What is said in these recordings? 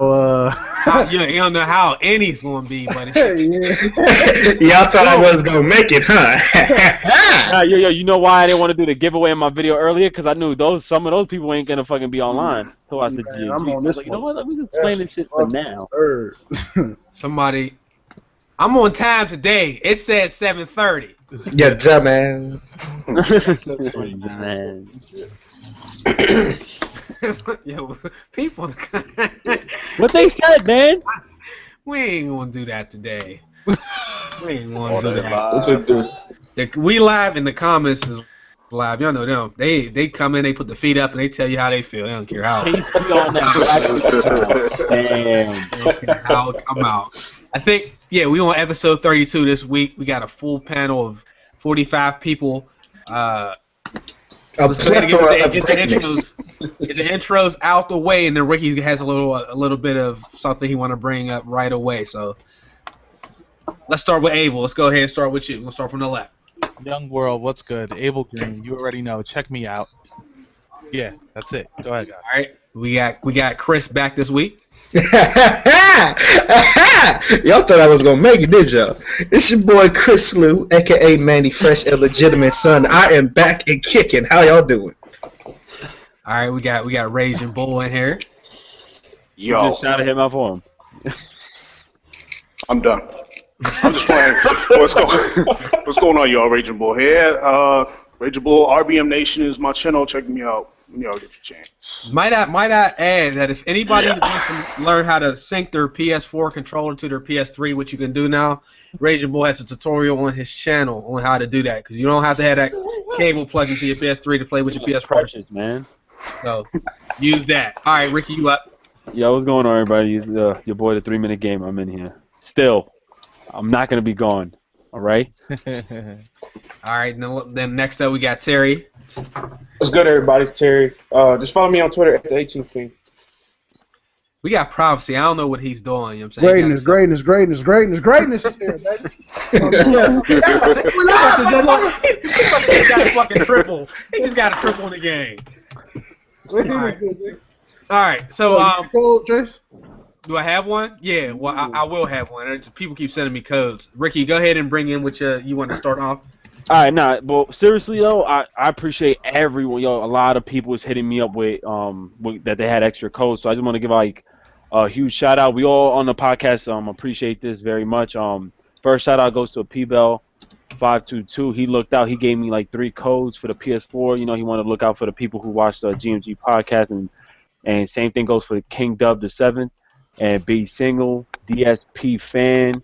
You don't know how any's gonna be, but y'all thought I was gonna make it, huh? You know why I didn't want to do the giveaway in my video earlier? Because I knew some of those people ain't gonna fucking be online to watch the GMG. I'm on I was this like, you know what? Let me just play this shit for now. somebody. I'm on time today. It said 7:30. Yeah, dumbass. Man. Yo, people. What they said, man? We ain't gonna do that today. We ain't gonna do that. We live in the comments is live. Y'all know them. They come in, they put the feet up, and they tell you how they feel. They don't care how. Damn. They don't care how it come out. I think, yeah, we on episode 32 this week. We got a full panel of 45 people. Let's go ahead and get the intros out the way, and then Ricky has a little bit of something he want to bring up right away. So let's start with Abel. Let's go ahead and start with you. We'll start from the left. Young world, what's good? MrAbelGreen, you already know. Check me out. Yeah, that's it. Go ahead, guys. All right, we got Chris back this week. Y'all thought I was gonna make it, did y'all? It's your boy Chris Lou, aka Manny Fresh, illegitimate son. I am back and kicking. How y'all doing? All right, we got Raging Bull in here. Yo, just shouted him out for him. I'm done. I'm just playing. What's going on, y'all? Raging Bull here. Raging Bull, RBM Nation is my channel. Check me out when y'all get your chance. Might I add that if anybody wants to learn how to sync their PS4 controller to their PS3, which you can do now, Raging Bull has a tutorial on his channel on how to do that, because you don't have to have that cable plugged into your PS3 to play with your PS4. Precious, man. So use that. All right, Ricky, you up? Yo, what's going on, everybody? Your boy, the 3-minute game. I'm in here. Still, I'm not gonna be gone. All right. All right. Then next up we got Terry. What's good, everybody? It's Terry. Just follow me on Twitter at the 18th King. We got Prophecy. I don't know what he's doing. You know what I'm saying? Greatness is here, baby. He just got a fucking triple. He just got a triple in the game. All right. So code, Chase? Do I have one? Yeah. Well, I will have one. People keep sending me codes. Ricky, go ahead and bring in what you want to start off. All right, but seriously though, I appreciate everyone. Yo, a lot of people was hitting me up with that they had extra codes, so I just want to give like a huge shout out. We all on the podcast appreciate this very much. First shout out goes to P.O.Bell522. He looked out. He gave me like 3 codes for the PS4. You know, he wanted to look out for the people who watched the GMG podcast, and same thing goes for King Dub the 7th and B Single, DSP Fan,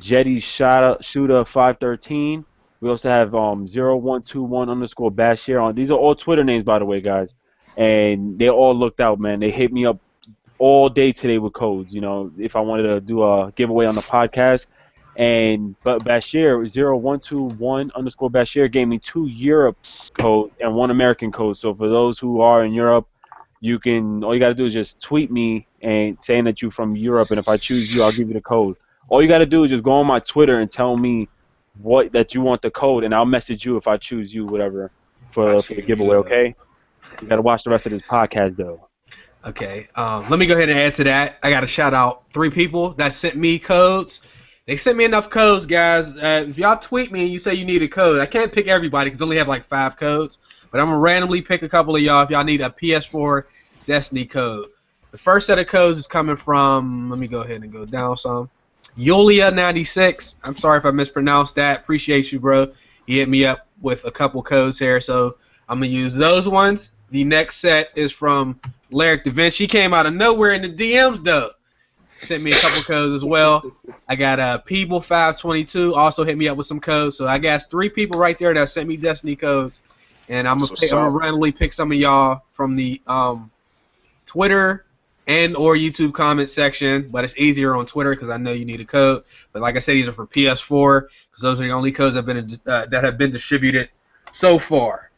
Jetty Shooter 513. We also have 0121_Bashir on. These are all Twitter names, by the way, guys. And they all looked out, man. They hit me up all day today with codes, you know, if I wanted to do a giveaway on the podcast. But Bashir, 0121_Bashir gave me 2 Europe codes and 1 American code. So for those who are in Europe, all you got to do is just tweet me and saying that you're from Europe. And if I choose you, I'll give you the code. All you got to do is just go on my Twitter and tell me that you want the code, and I'll message you if I choose you, whatever, for the giveaway, okay? You got to watch the rest of this podcast, though. Okay. Let me go ahead and add to that. I got to shout out 3 people that sent me codes. They sent me enough codes, guys. If y'all tweet me and you say you need a code, I can't pick everybody because I only have like 5 codes, but I'm going to randomly pick a couple of y'all if y'all need a PS4 Destiny code. The first set of codes is coming from, let me go ahead and go down some. Yulia96. I'm sorry if I mispronounced that. Appreciate you, bro. He hit me up with a couple codes here, so I'm going to use those ones. The next set is from Lyric Da Vinci. Came out of nowhere in the DMs, though. Sent me a couple codes as well. I got People522 also hit me up with some codes. So I got 3 people right there that sent me Destiny codes. And I'm going to randomly pick some of y'all from the Twitter and or YouTube comment section, but it's easier on Twitter because I know you need a code. But like I said, these are for PS4 because those are the only codes that have been distributed so far.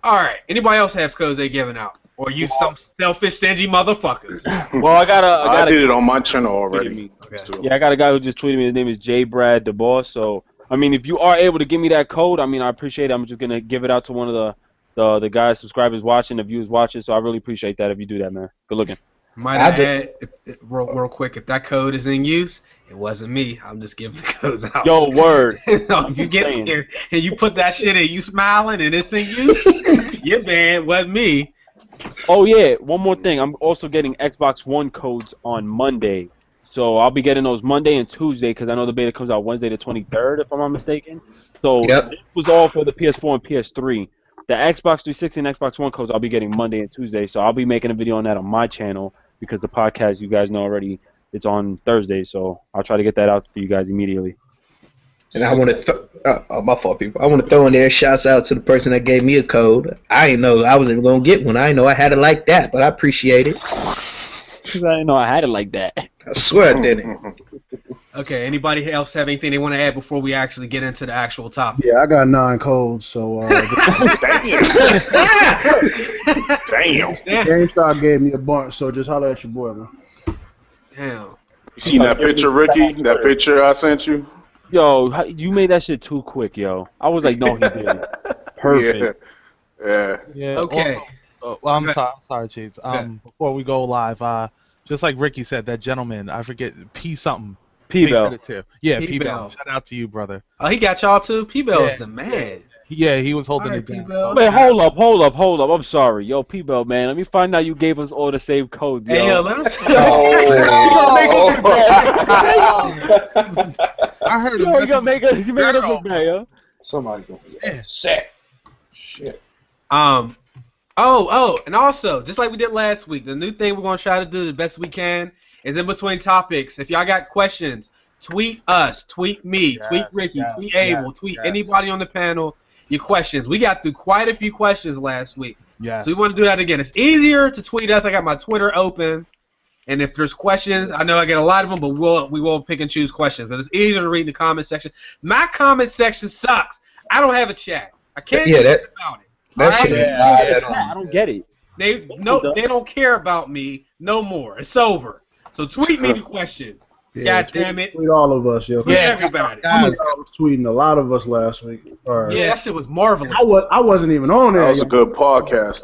All right. Anybody else have codes they giving out, or you some selfish, stingy motherfuckers? Well, I did it on my channel already. Okay. Yeah, I got a guy who just tweeted me. His name is J Brad the Boss. So I mean, if you are able to give me that code, I mean, I appreciate it. I'm just gonna give it out to one of the guys, subscribers watching, the viewers watching. So I really appreciate that if you do that, man. Good looking. Might add, real quick, if that code is in use, it wasn't me. I'm just giving the codes out. Yo, word. If you get there and you put that shit in, you smiling and it's in use, yeah, man, it wasn't me. Oh yeah, one more thing. I'm also getting Xbox One codes on Monday, so I'll be getting those Monday and Tuesday because I know the beta comes out Wednesday the 23rd, if I'm not mistaken. So this was all for the PS4 and PS3. The Xbox 360 and Xbox One codes I'll be getting Monday and Tuesday, so I'll be making a video on that on my channel because the podcast, you guys know already, it's on Thursday, so I'll try to get that out for you guys immediately. And I want to, my fault, people. I want to throw in there shouts out to the person that gave me a code. I didn't know I was even going to get one. I didn't know I had it like that, but I appreciate it. Because I didn't know I had it like that. I swear I didn't. Okay, anybody else have anything they want to add before we actually get into the actual topic? Yeah, I got 9 codes, so Damn. GameStop gave me a bunch, so just holler at your boy, man. Damn. You seen that picture, Ricky? That picture I sent you? Yo, you made that shit too quick, yo. I was like, no, he didn't. Perfect. Yeah. Okay. Also, well, I'm sorry, Chase. Before we go live, just like Ricky said, that gentleman, I forget, P something. P-Bell. Yeah, P-Bell. P-Bell. Shout out to you, brother. Oh, he got y'all too? P-Bell's the man. Yeah, he was holding All it right, down. P-Bell. Wait, hold up. I'm sorry. Yo, P-Bell, man. Let me find out you gave us all the same codes, yo. Hey, yo, let him I heard him. You make it look bad, yo. Somebody gonna be upset. Shit. and also, just like we did last week, the new thing we're going to try to do the best we can is in between topics. If y'all got questions, tweet us, tweet me, tweet Ricky, tweet Abel, tweet anybody on the panel your questions. We got through quite a few questions last week. Yes. So we want to do that again. It's easier to tweet us. I got my Twitter open. And if there's questions, I know I get a lot of them, but we will pick and choose questions. But it's easier to read in the comment section. My comment section sucks. I don't have a chat. I can't do anything about it. That shit I don't get it. They don't care about me no more. It's over. So tweet me the questions. Yeah, God damn it. Tweet all of us, yo. Tweet everybody. I was tweeting a lot of us last week. Yeah, that shit was marvelous. I wasn't even on there. That was a good podcast.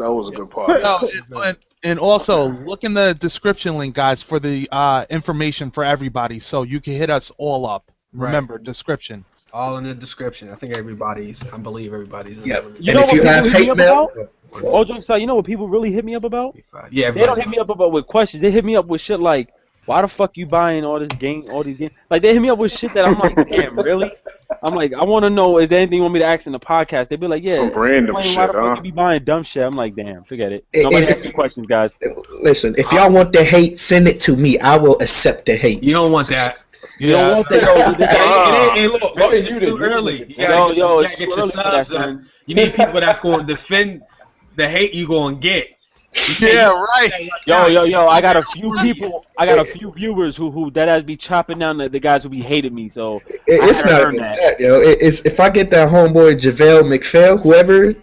And also, look in the description link, guys, for the information for everybody, so you can hit us all up. Remember, description. All in the description. I believe everybody's. Yep. You know what have people hit me hate up mail, about? You know what people really hit me up about? Yeah, They don't hit me up about with questions. They hit me up with shit like, why the fuck you buying all these games? Like, they hit me up with shit that I'm like, damn, really? I'm like, I want to know, is there anything you want me to ask in the podcast? They'd be like, yeah. Some random why shit, the fuck you be buying dumb shit? I'm like, damn, forget it. If- Nobody asks me questions, guys. Listen, if y'all want the hate, send it to me. I will accept the hate. You don't want that. You don't want that, Hey, look, it's too early. You gotta get your subs up. You need people that's going to defend the hate you going to get. Yeah, right. Yo, I got a few people, I got a few viewers who that has be chopping down the guys who be hating me, so It's not even that, yo. It's if I get that homeboy JaVale McPhail, whoever,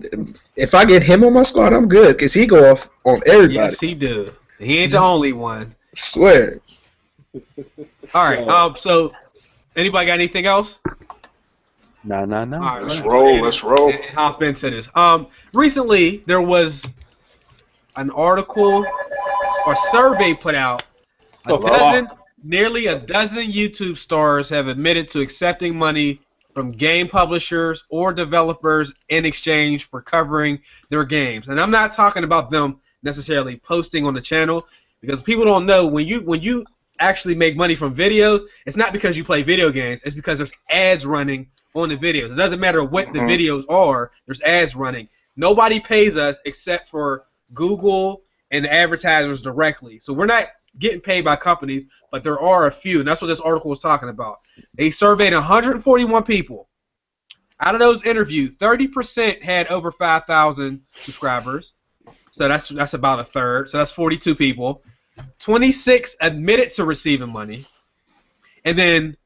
if I get him on my squad, I'm good, because he go off on everybody. Yes, he do. He ain't the only one. Swear. All right, so anybody got anything else? No. All right, Let's roll. And hop into this. Recently there was an article or survey put out. Nearly a dozen YouTube stars have admitted to accepting money from game publishers or developers in exchange for covering their games. And I'm not talking about them necessarily posting on the channel, because people don't know when you actually make money from videos, it's not because you play video games, it's because there's ads running on the videos. It doesn't matter what the videos are, there's ads running. Nobody pays us except for Google and the advertisers directly. So we're not getting paid by companies, but there are a few, and that's what this article was talking about. They surveyed 141 people. Out of those interviewed, 30% had over 5,000 subscribers. So that's about a third. So that's 42 people. 26 admitted to receiving money. And then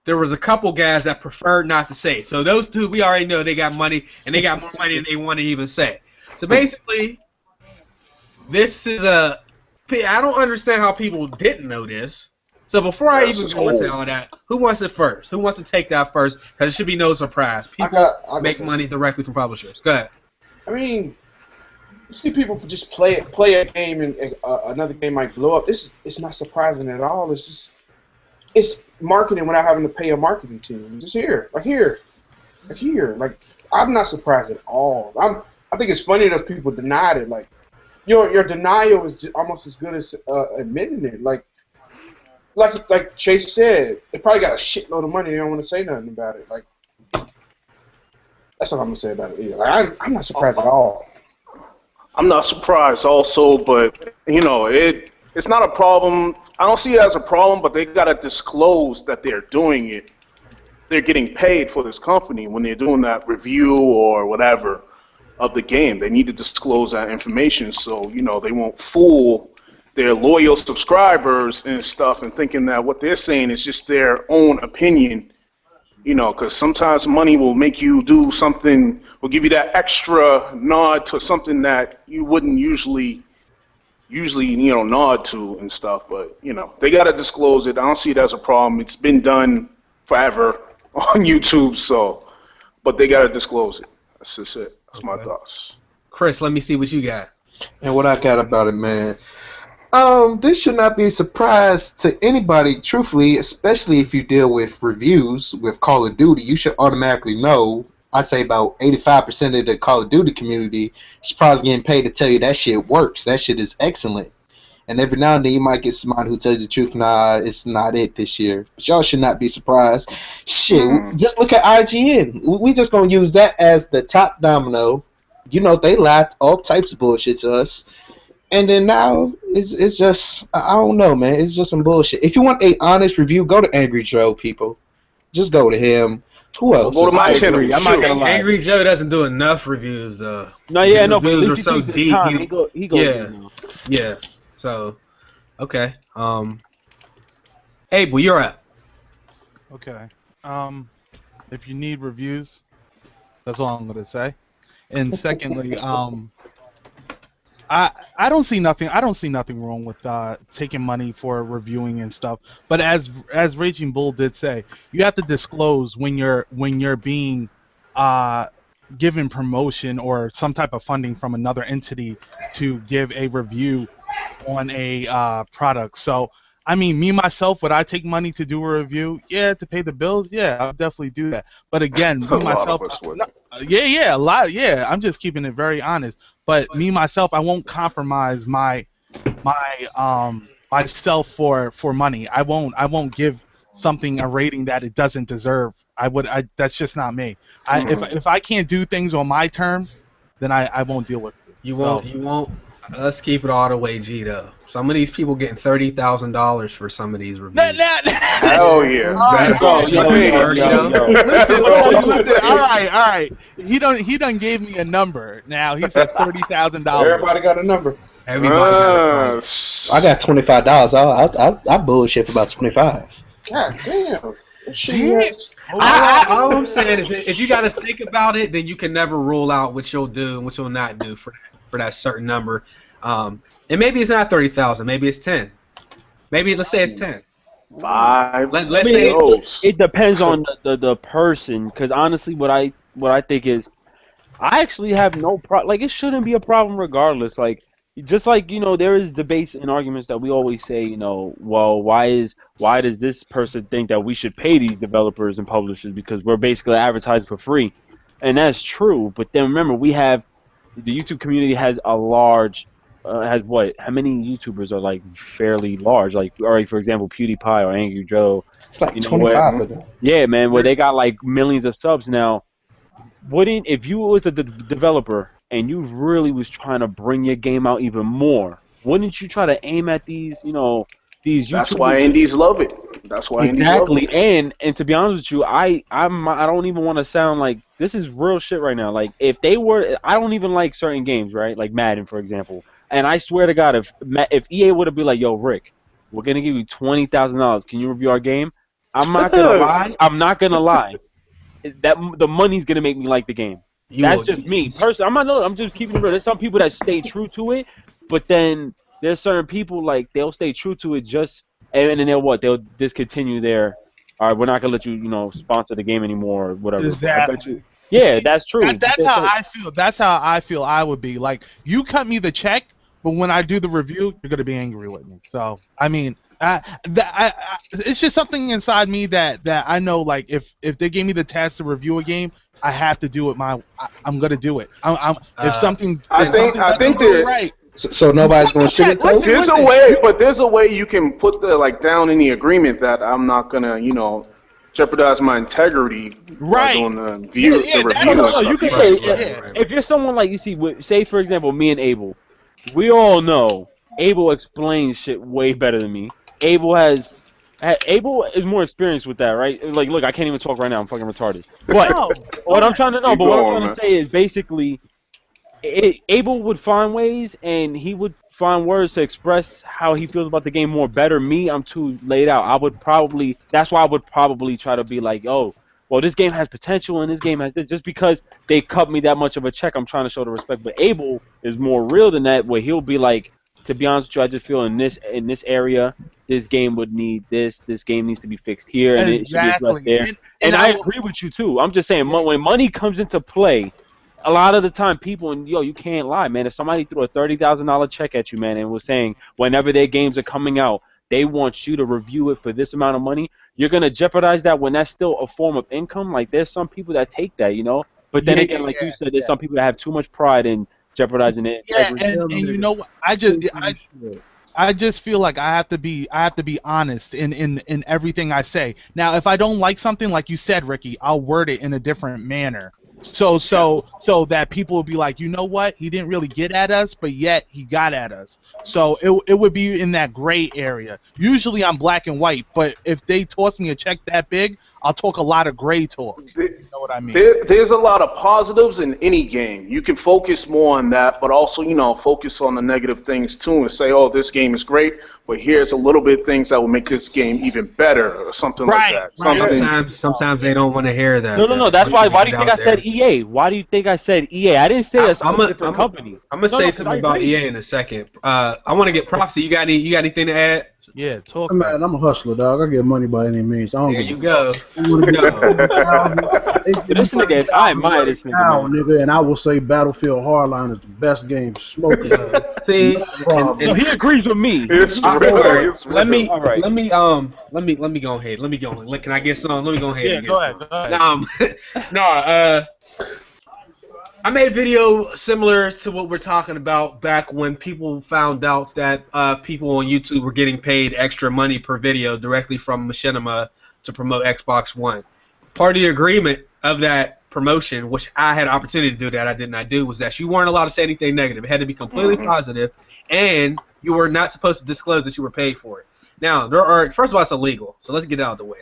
there was a couple guys that preferred not to say it. So those two, we already know they got money, and they got more money than they want to even say. So basically, this is a... I don't understand how people didn't know this. So before I even go into all of that, who wants it first? Who wants to take that first? Because it should be no surprise. People make money directly from publishers. Go ahead. I mean, you see people just play a game and another game might blow up. It's not surprising at all. It's marketing without having to pay a marketing team. Just here. Like I'm not surprised at all. I think it's funny that people denied it. Like your denial is just almost as good as admitting it. Like Chase said, they probably got a shitload of money. They don't want to say nothing about it. Like that's what I'm gonna say about it. Yeah. Like, I'm not surprised at all. I'm not surprised also, but it's not a problem. I don't see it as a problem, but they gotta disclose that they're doing it. They're getting paid for this company when they're doing that review or whatever of the game. They need to disclose that information so they won't fool their loyal subscribers and stuff and thinking that what they're saying is just their own opinion. Because sometimes money will make you do something, will give you that extra nod to something that you wouldn't usually nod to and stuff. But they gotta disclose it. I don't see it as a problem. It's been done forever on YouTube, but they gotta disclose it. That's just it. That's my thoughts. Chris, let me see what you got. And what I got about it, man. This should not be a surprise to anybody, truthfully, especially if you deal with reviews with Call of Duty. You should automatically know. I say about 85% of the Call of Duty community is probably getting paid to tell you that shit works. That shit is excellent. And every now and then you might get somebody who tells you the truth, nah, it's not it this year. But y'all should not be surprised. Shit, just look at IGN. We just going to use that as the top domino. They lied all types of bullshit to us. And then now, it's just, I don't know, man. It's just some bullshit. If you want a honest review, go to Angry Joe, people. Just go to him. Who else? Go to my channel. I'm not gonna lie. Angry Joe doesn't do enough reviews, though. No, yeah, no, but reviews at are least so he takes his deep. time. He goes Yeah. in now. Yeah. So, okay. Abel, you're up. Okay. If you need reviews, that's all I'm gonna say. And secondly, I don't see nothing. I don't see nothing wrong with taking money for reviewing and stuff. But as Raging Bull did say, you have to disclose when you're being given promotion or some type of funding from another entity to give a review on a product. So I mean, me myself, would I take money to do a review? Yeah, to pay the bills. Yeah, I'll definitely do that. But again, me myself, a lot. Yeah, I'm just keeping it very honest. But me myself, I won't compromise myself for money. I won't give something a rating that it doesn't deserve. That's just not me. If I can't do things on my terms, then I won't deal with it. You won't. Let's keep it all the way G though. Some of these people getting $30,000 for some of these reviews. Hell yeah! Listen. All right. He done gave me a number. Now he said $30,000. Everybody got a number. Everybody got a price. I got $25. I bullshit for about 25. God damn. All I'm saying is, if you got to think about it, then you can never rule out what you'll do and what you'll not do for that certain number. And maybe it's not 30,000. Maybe it's 10. Maybe let's say it's 10. 5. Let's say it depends on the person. Because honestly, what I think is, I actually have no problem. Like, it shouldn't be a problem regardless. Like, just like, there is debates and arguments that we always say, well, why does this person think that we should pay these developers and publishers because we're basically advertising for free? And that's true. But then remember, the YouTube community has a large, how many YouTubers are like fairly large? Like, alright, for example, PewDiePie or Angry Joe. It's like 25 of them. Yeah, man, where they got like millions of subs now. If you was a developer and you really was trying to bring your game out even more, wouldn't you try to aim at these YouTubers? That's why indies love it. That's why indies love it. And to be honest with you, I don't even want to sound like this is real shit right now. Like, if they were, I don't even like certain games, right? Like Madden, for example. And I swear to God, if EA would have been like, yo, Rick, we're gonna give you $20,000. Can you review our game? I'm not gonna lie. That the money's gonna make me like the game. That's just me. Personally, I'm just keeping it real. There's some people that stay true to it, but then there's certain people like they'll stay true to it and then they'll discontinue their. All right, we're not gonna let you sponsor the game anymore or whatever. Exactly. Yeah, that's true. That's how I feel. That's how I feel I would be. Like, you cut me the check, but when I do the review, you're gonna be angry with me. So, I mean, it's just something inside me that I know. Like, if they gave me the task to review a game, I have to do it. I'm gonna do it. If something. I think they're right. So nobody's going to sugarcoat. There's a way you can put the down in the agreement that I'm not gonna jeopardize my integrity by doing the review and stuff. You can say if you're someone like you see, say for example, me and Abel, we all know Abel explains shit way better than me. Abel is more experienced with that, right? Like, look, I can't even talk right now. I'm fucking retarded. But what I'm trying to say is basically, Abel would find ways and he would find words to express how he feels about the game more better. Me, I'm too laid out. That's why I would probably try to be like, oh, well, this game has potential and this game has this. Just because they cut me that much of a check, I'm trying to show the respect. But Abel is more real than that, where he'll be like, to be honest with you, I just feel in this area, this game would need this. This game needs to be fixed here, and it should be addressed there. And I agree with you too. I'm just saying, when money comes into play, a lot of the time, people, and you can't lie, man. If somebody threw a $30,000 check at you, man, and was saying whenever their games are coming out, they want you to review it for this amount of money, you're gonna jeopardize that when that's still a form of income. Like, there's some people that take that, But then again, like you said, there's some people that have too much pride in jeopardizing it. Yeah, and you know what? I just feel like I have to be honest in everything I say. Now, if I don't like something, like you said, Ricky, I'll word it in a different manner. So that people will be like, you know what? He didn't really get at us, but yet he got at us. So it would be in that gray area. Usually I'm black and white, but if they toss me a check that big, I'll talk a lot of gray talk. You know what I mean? There's a lot of positives in any game. You can focus more on that, but also, focus on the negative things too and say, oh, this game is great, but here's a little bit of things that will make this game even better or something like that. Sometimes they don't want to hear that. No. That's why do you think I said EA? Why do you think I said EA? I didn't say a different company. I'm going to say something about EA in a second. I want to get Proxy. You got anything to add? Yeah, talk. Man, I'm a hustler, dog. I get money by any means. There you go. This nigga, I admire this nigga. And I will say Battlefield Hardline is the best game smoking. See, he agrees with me. Let me go ahead. Can I get some? Let me go ahead. Yeah, go ahead. I made a video similar to what we're talking about back when people found out that people on YouTube were getting paid extra money per video directly from Machinima to promote Xbox One. Part of the agreement of that promotion, which I had an opportunity to do that I did not do, was that you weren't allowed to say anything negative. It had to be completely positive, and you were not supposed to disclose that you were paid for it. Now, first of all, it's illegal, so let's get it out of the way.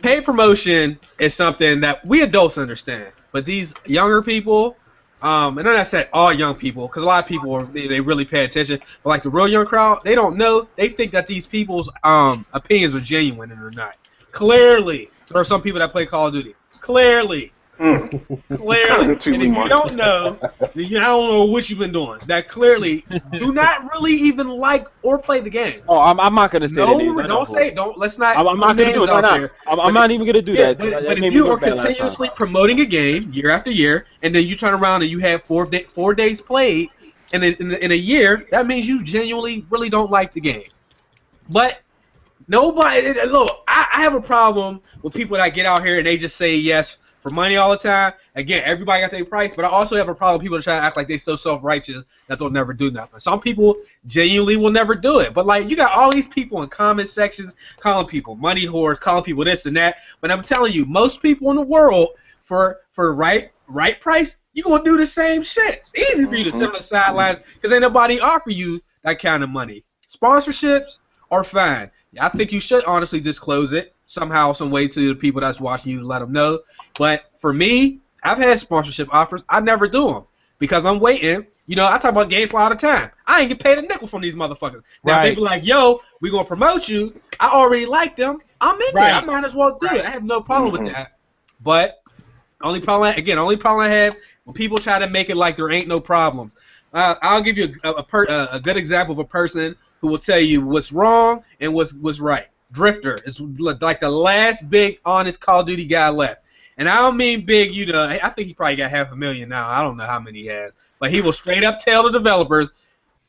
Paid promotion is something that we adults understand. But these younger people, and then I said all young people, because a lot of people they really pay attention. But like the real young crowd, they don't know. They think that these people's opinions are genuine and they're not. Clearly, there are some people that play Call of Duty. Clearly. And if you don't know, then I don't know what you've been doing. That clearly do not really even like or play the game. Oh, I'm not gonna say that. No, don't say it. Don't. Let's not. I'm not gonna do it. I'm not even gonna do that. But if you are continuously promoting a game year after year, and then you turn around and you have 4 days played, and in a year, that means you genuinely really don't like the game. But nobody. Look, I have a problem with people that get out here and they just say yes for money all the time. Again, everybody got their price, but I also have a problem with people that try to act like they're so self-righteous that they'll never do nothing. Some people genuinely will never do it, but like you got all these people in comment sections calling people money whores, calling people this and that. But I'm telling you, most people in the world, for right price, you're gonna do the same shit. It's easy for you to sit on the sidelines because ain't nobody offer you that kind of money. Sponsorships are fine. I think you should honestly disclose it somehow, some way to the people that's watching you to let them know. But for me, I've had sponsorship offers. I never do them because I'm waiting. I talk about GameFly all the time. I ain't get paid a nickel from these motherfuckers. Now people like, yo, we gonna promote you. I already like them. I'm in there. I might as well do it. I have no problem with that. But only problem I have when people try to make it like there ain't no problems. I'll give you a good example of a person who will tell you what's wrong and what's right. Drifter is like the last big honest Call of Duty guy left. And I don't mean big, you know. I think he probably got 500,000 now. I don't know how many he has, but he will straight up tell the developers,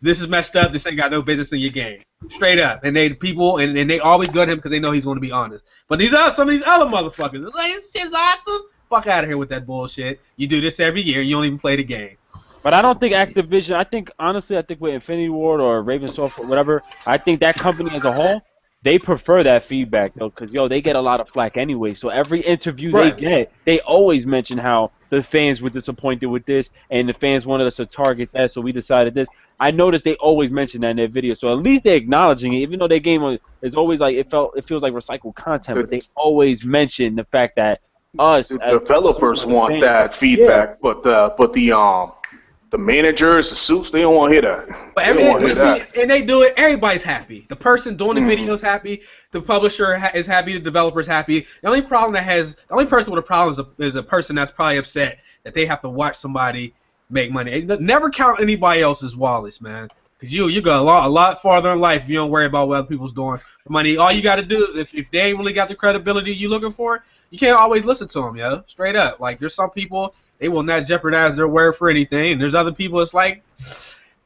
"This is messed up. This ain't got no business in your game." Straight up, and they always go to him because they know he's going to be honest. But some of these other motherfuckers, it's like, this shit's awesome. Fuck out of here with that bullshit. You do this every year. You don't even play the game. But I don't think Activision. Honestly, I think with Infinity Ward or Ravensoft or whatever, I think that company as a whole, they prefer that feedback though, because they get a lot of flack anyway. So every interview they get, they always mention how the fans were disappointed with this, and the fans wanted us to target that, so we decided this. I noticed they always mention that in their video, so at least they're acknowledging it, even though their game is always like it feels like recycled content, but they always mention the fact that the developers want that feedback, but the managers, the suits, they don't want to hear that. But and they do it. Everybody's happy. The person doing the video is happy. The publisher is happy. The developer's happy. The only person with a problem is a person that's probably upset that they have to watch somebody make money. Never count anybody else's wallets, man. Because you go a lot farther in life if you don't worry about what other people's doing for money. All you got to do is if they ain't really got the credibility you looking for, you can't always listen to them, yo. Straight up. Like, there's some people, they will not jeopardize their word for anything. And there's other people, it's like,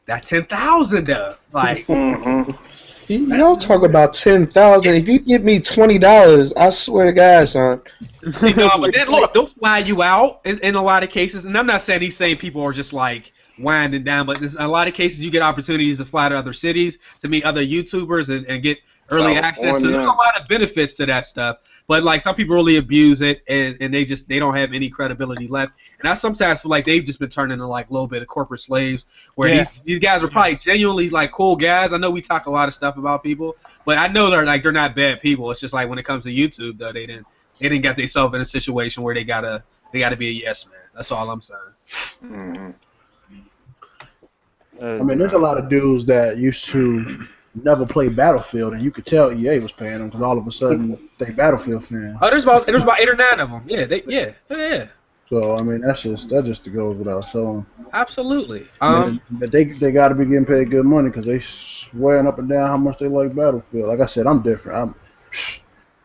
that 10,000 though. Like, y'all talk about 10,000. If you give me $20, I swear to God, son. See, no, but then look, they'll fly you out in a lot of cases. And I'm not saying these same people are just like winding down, but in a lot of cases you get opportunities to fly to other cities, to meet other YouTubers and get early access. So there's a lot of benefits to that stuff. But like some people really abuse it and they don't have any credibility left. And I sometimes feel like they've just been turned into like a little bit of corporate slaves where these guys are probably genuinely like cool guys. I know we talk a lot of stuff about people, but I know they're not bad people. It's just like when it comes to YouTube though, they didn't get themselves in a situation where they gotta be a yes man. That's all I'm saying. I mean, there's a lot of dudes that used to never play Battlefield, and you could tell EA was paying them because all of a sudden they Battlefield fans. Oh, there's about 8 or 9 of them. Yeah. So I mean, that's just to go without saying. Absolutely. But they got to be getting paid good money because they swearing up and down how much they like Battlefield. Like I said, I'm different.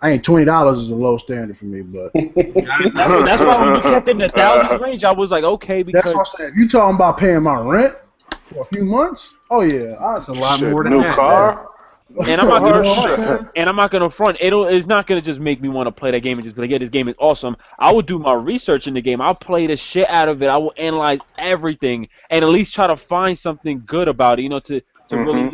I ain't $20 is a low standard for me, but that's why when you kept in the 1,000 range, I was like, okay, because that's what I'm saying. If you talking about paying my rent for a few months, oh yeah, that's a lot more than new that. Car. And I'm not gonna front. It's not gonna just make me want to play that game and just be like, yeah, this game is awesome. I will do my research in the game. I'll play the shit out of it. I will analyze everything and at least try to find something good about it. To really,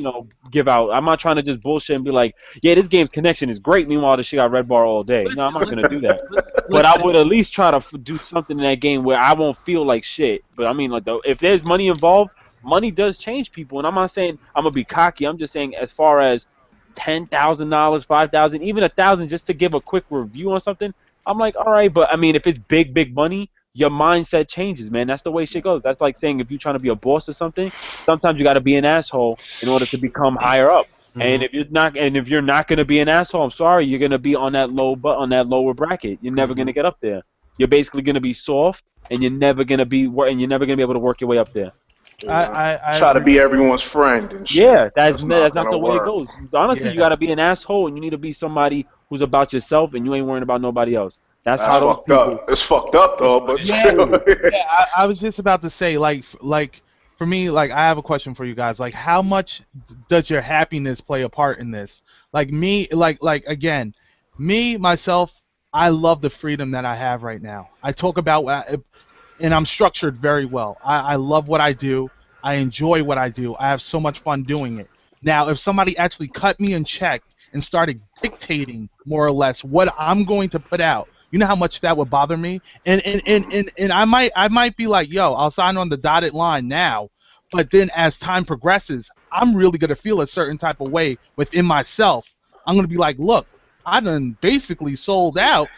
give out. I'm not trying to just bullshit and be like, yeah, this game's connection is great. Meanwhile, this shit got red bar all day. No, I'm not gonna do that. But I would at least try to do something in that game where I won't feel like shit. But I mean, like, if there's money involved, money does change people. And I'm not saying I'm gonna be cocky. I'm just saying as far as $10,000, $5,000, even $1,000 just to give a quick review on something, I'm like, all right. But I mean, if it's big money, your mindset changes, man. That's the way shit goes. That's like saying if you're trying to be a boss or something, sometimes you got to be an asshole in order to become higher up. And if you're not going to be an asshole, I'm sorry, you're going to be on that lower bracket. You're never going to get up there. You're basically going to be soft, and you're never going to be able to work your way up there. I try to be everyone's friend and shit. Yeah, that's not the way it goes. Honestly, you got to be an asshole, and you need to be somebody who's about yourself, and you ain't worrying about nobody else. That's how those people. It's fucked up though, but still. I was just about to say, like for me, like I have a question for you guys. Like, how much does your happiness play a part in this? Like me, again, myself, I love the freedom that I have right now. I talk about, and I'm structured very well. I love what I do. I enjoy what I do. I have so much fun doing it. Now, if somebody actually cut me in check and started dictating more or less what I'm going to put out, you know how much that would bother me, and I might be like, yo, I'll sign on the dotted line now, but then as time progresses, I'm really gonna feel a certain type of way within myself. I'm gonna be like, look, I done basically sold out,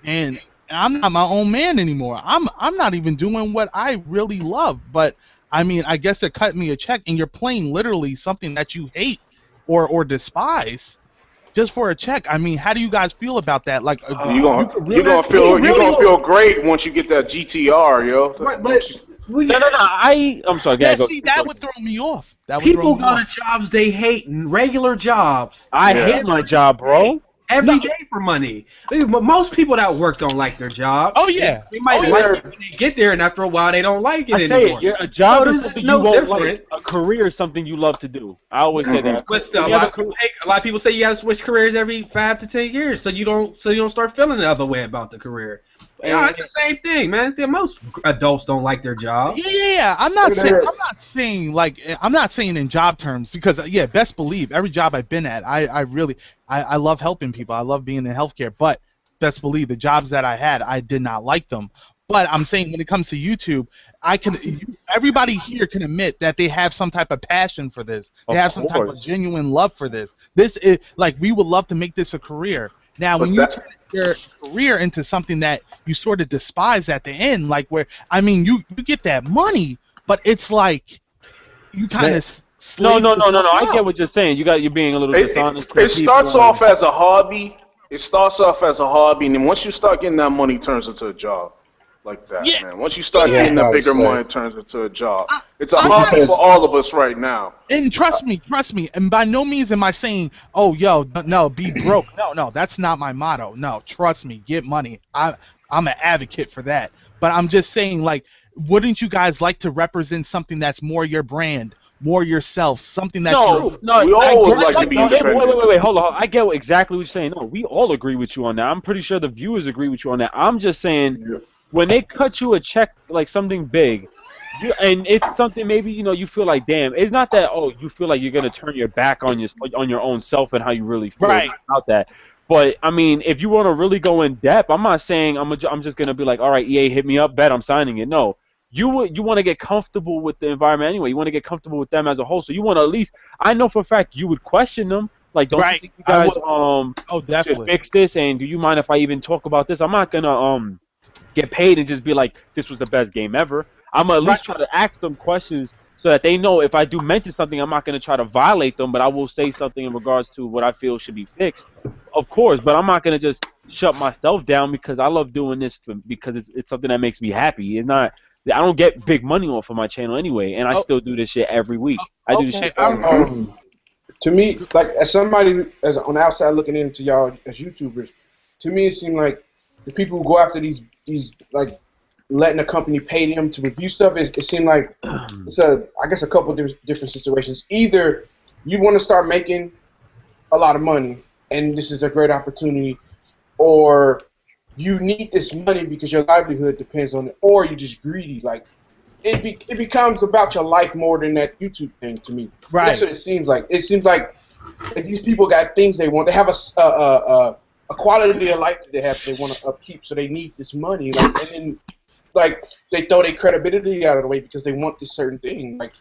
and I'm not my own man anymore. I'm not even doing what I really love. But I mean, I guess it cut me a check, and you're playing literally something that you hate or despise. Just for a check. I mean, how do you guys feel about that? Like, you're gonna feel great once you get that GTR, yo. I'm sorry. That would throw me off. People go to jobs they hate, regular jobs. I hate my job, bro. every day for money. Most people that work don't like their job. Oh yeah. They might like it when they get there, and after a while, they don't like it anymore. A job So is it's something no you won't different. like. A career is something you love to do. I always say that. But still, a lot of people say you gotta switch careers every 5 to 10 years, so you don't start feeling the other way about the career. Yeah, it's the same thing, man. Most adults don't like their job. Yeah. I'm not saying in job terms, because best believe every job I've been at, I love helping people. I love being in healthcare, but best believe the jobs that I had, I did not like them. But I'm saying when it comes to YouTube, everybody here can admit that they have some type of passion for this. They have some type of genuine love for this. This is like, we would love to make this a career. Now, when you turn your career into something that you sort of despise at the end, like where, I mean, you get that money, but it's like you kind of no. I get what you're saying. You're being a little dishonest. It starts off as a hobby. It starts off as a hobby, and then once you start getting that money, it turns into a job. Like that, man. Once you start getting that bigger money, it turns into a job. It's a hobby for all of us right now. And trust me, and by no means am I saying, oh, no, be broke. No, that's not my motto. No, trust me, get money. I'm an advocate for that. But I'm just saying, like, wouldn't you guys like to represent something that's more your brand, more yourself, something that we all would like to be independent. Wait, hold on. I get exactly what you're saying. No, we all agree with you on that. I'm pretty sure the viewers agree with you on that. I'm just saying, when they cut you a check, like something big, and it's something maybe you feel like, damn, it's not that you feel like you're gonna turn your back on your own self and how you really feel about that. But I mean, if you want to really go in depth, I'm not saying I'm just gonna be like, all right, EA, hit me up, bet I'm signing it. No, you want to get comfortable with the environment anyway. You want to get comfortable with them as a whole. So you want to at least, I know for a fact you would question them. Like, don't you think you guys should fix this? And do you mind if I even talk about this? I'm not gonna get paid and just be like, this was the best game ever. I'm gonna at least try to ask them questions so that they know if I do mention something, I'm not gonna try to violate them, but I will say something in regards to what I feel should be fixed, of course. But I'm not gonna just shut myself down because I love doing this because it's something that makes me happy. It's not. I don't get big money off of my channel anyway, and I still do this shit every week. I do this shit. To me, like as somebody on the outside looking into y'all as YouTubers, to me it seemed like the people who go after these like letting a company pay them to review stuff, it seemed like it's I guess a couple of different situations. Either you want to start making a lot of money and this is a great opportunity, or you need this money because your livelihood depends on it, or you're just greedy. Like it becomes about your life more than that YouTube thing to me. Right. That's what it seems like. It seems like these people got things they want. They have a quality of life that they want to upkeep, so they need this money. Like, and then like they throw their credibility out of the way because they want this certain thing. Like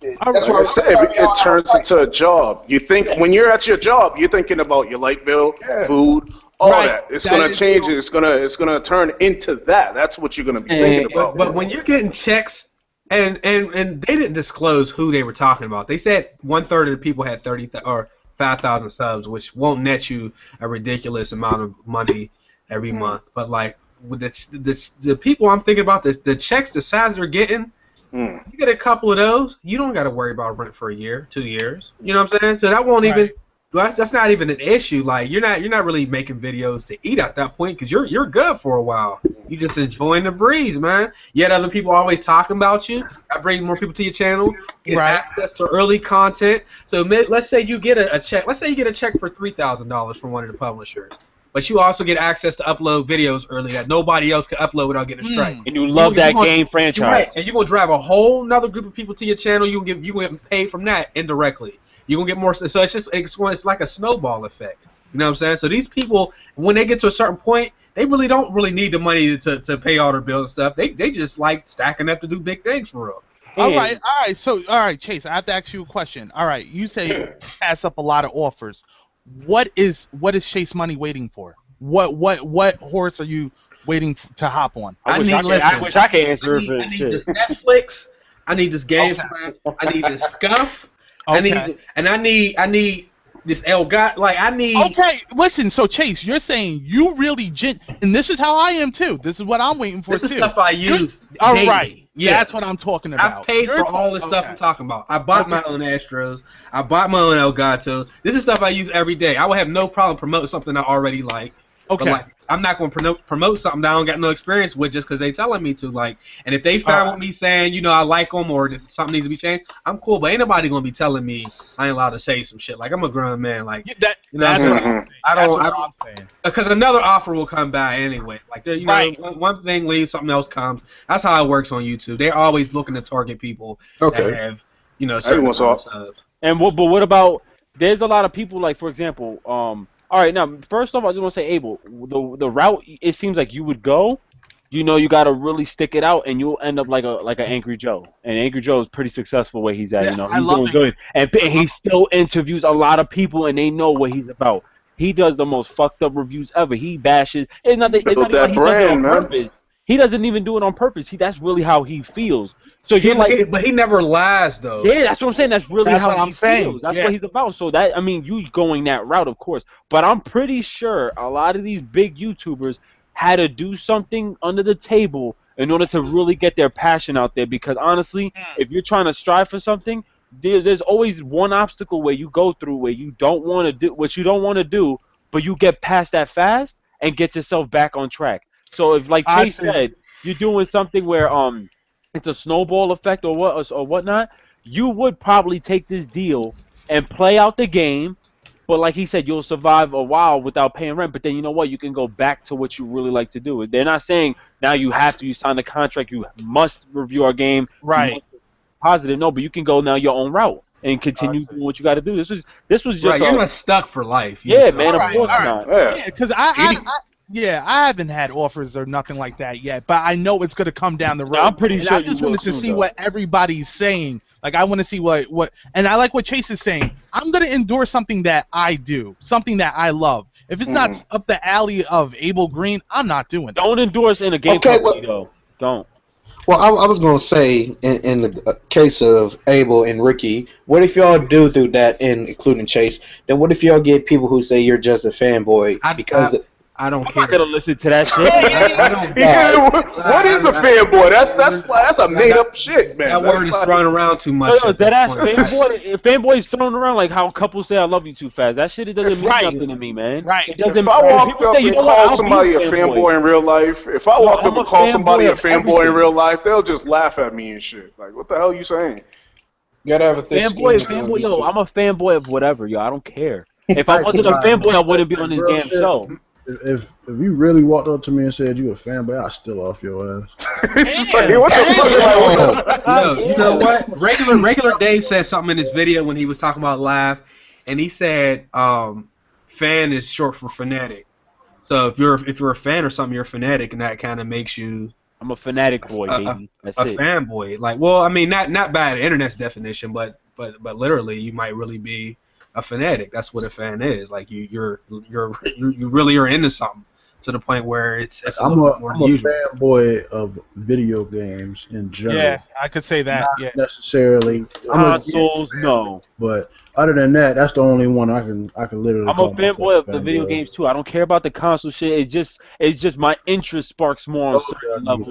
that's why I said it turns into a job. You think when you're at your job, you're thinking about your light bill, food, all that. It's gonna change. It's gonna turn into that. That's what you're gonna be thinking about. But when you're getting checks, and they didn't disclose who they were talking about. They said 1/3 of the people had 5,000 subs, which won't net you a ridiculous amount of money every month. But like with the people I'm thinking about, the checks, the size they're getting, you get a couple of those, you don't got to worry about rent for a year, 2 years. You know what I'm saying? So that won't even. That's not even an issue. Like you're not really making videos to eat at that point because you're good for a while. You just enjoying the breeze, man. Yet other people always talking about you. I bring more people to your channel. Get access to early content. So let's say you get a check. Let's say you get a check for $3,000 from one of the publishers, but you also get access to upload videos early that nobody else can upload without getting a strike. And you love that game franchise. Right. And you're gonna drive a whole nother group of people to your channel. You gonna get paid from that indirectly. You're going to get more. So it's like a snowball effect. You know what I'm saying? So these people, when they get to a certain point, they really don't need the money to pay all their bills and stuff. They just like stacking up to do big things for real. All right. So, Chase, I have to ask you a question. All right, you say you pass up a lot of offers. What is XChaseMoney waiting for? What horse are you waiting to hop on? I wish I could answer. I need this Netflix. I need this game. I need this Scuff. Okay. I need this Elgato. Like I need. Okay, listen. So Chase, you're saying you really and this is how I am too. This is what I'm waiting for. This is stuff I use. All daily. right. Yeah, that's what I'm talking about. I've paid for all the stuff I'm talking about. I bought my own Astros. I bought my own Elgato. This is stuff I use every day. I would have no problem promoting something I already like. Okay. But like, I'm not going to promote something that I don't got no experience with just because they telling me to. Like, and if they found with me saying, you know, I like them or that something needs to be changed, I'm cool. But ain't nobody going to be telling me I ain't allowed to say some shit. Like, I'm a grown man. Like, you know, that's what I'm saying. I don't. I'm saying. Because another offer will come by anyway. Like, you know, one thing leaves, something else comes. That's how it works on YouTube. They're always looking to target people that have, you know, certain subs. And but what about? There's a lot of people. Like, for example, all right, now first off, I just want to say, Abel, the route it seems like you would go, you know, you got to really stick it out, and you'll end up like an Angry Joe. And Angry Joe is pretty successful where he's at. You know, he's doing good, and he still interviews a lot of people, and they know what he's about. He does the most fucked up reviews ever. He bashes. It's not like he does it on purpose. He doesn't even do it on purpose. That's really how he feels. So you're but he never lies though. Yeah, that's what I'm saying. That's really how he feels. That's what he's about. So that, I mean, you going that route, of course. But I'm pretty sure a lot of these big YouTubers had to do something under the table in order to really get their passion out there. Because honestly, if you're trying to strive for something, there's always one obstacle where you go through where you don't want to do what you don't want to do, but you get past that fast and get yourself back on track. So if, like Chase said, you're doing something where it's a snowball effect or whatnot, you would probably take this deal and play out the game. But like he said, you'll survive a while without paying rent. But then you know what? You can go back to what you really like to do. They're not saying now you have to. You sign the contract. You must review our game. Right. Positive. No, but you can go now your own route and continue doing what you got to do. This was just right. You're not stuck for life. Yeah, man. Of course not. Yeah, because I haven't had offers or nothing like that yet, but I know it's going to come down the road. I'm pretty sure. I just wanted to see what everybody's saying. Like, I want to see what, and I like what Chase is saying. I'm going to endorse something that I do, something that I love. If it's not up the alley of MrAbelGreen, I'm not doing it. Don't endorse in a game company, though. Don't. Well, I was going to say, in the case of Abel and Ricky, what if y'all do that, including Chase, then what if y'all get people who say you're just a fanboy? I don't care. I'm not gonna listen to that shit. I don't what is a fanboy? That's a made up shit, man. That word is thrown around too much. Fanboy is thrown around like how couples say I love you too fast. That shit doesn't mean nothing to me, man. Right. If I walked up and called somebody a fanboy in real life, they'll just laugh at me and shit. Like, what the hell are you saying? You gotta have a thick fanboy, yo. I'm a fanboy of whatever, yo. I don't care. If I wasn't a fanboy, I wouldn't be on this damn show. If you really walked up to me and said you a fanboy, I'd still off your ass. It's like, what the fuck? No, you know what? Regular Dave said something in his video when he was talking about live, and he said fan is short for fanatic. So if you're a fan or something, you're a fanatic, and that kind of makes you. I'm a fanatic boy, baby. That's a fanboy. Like, well, I mean, not by the internet's definition, but literally, you might really be a fanatic. That's what a fan is. Like you really are into something to the point where it's a little bit more unusual. I'm a fanboy of video games in general. Yeah, I could say that. Not necessarily. Consoles, no. But other than that, that's the only one I can literally. I'm a fanboy of the video games too. I don't care about the console shit. It's just my interest sparks more on certain levels.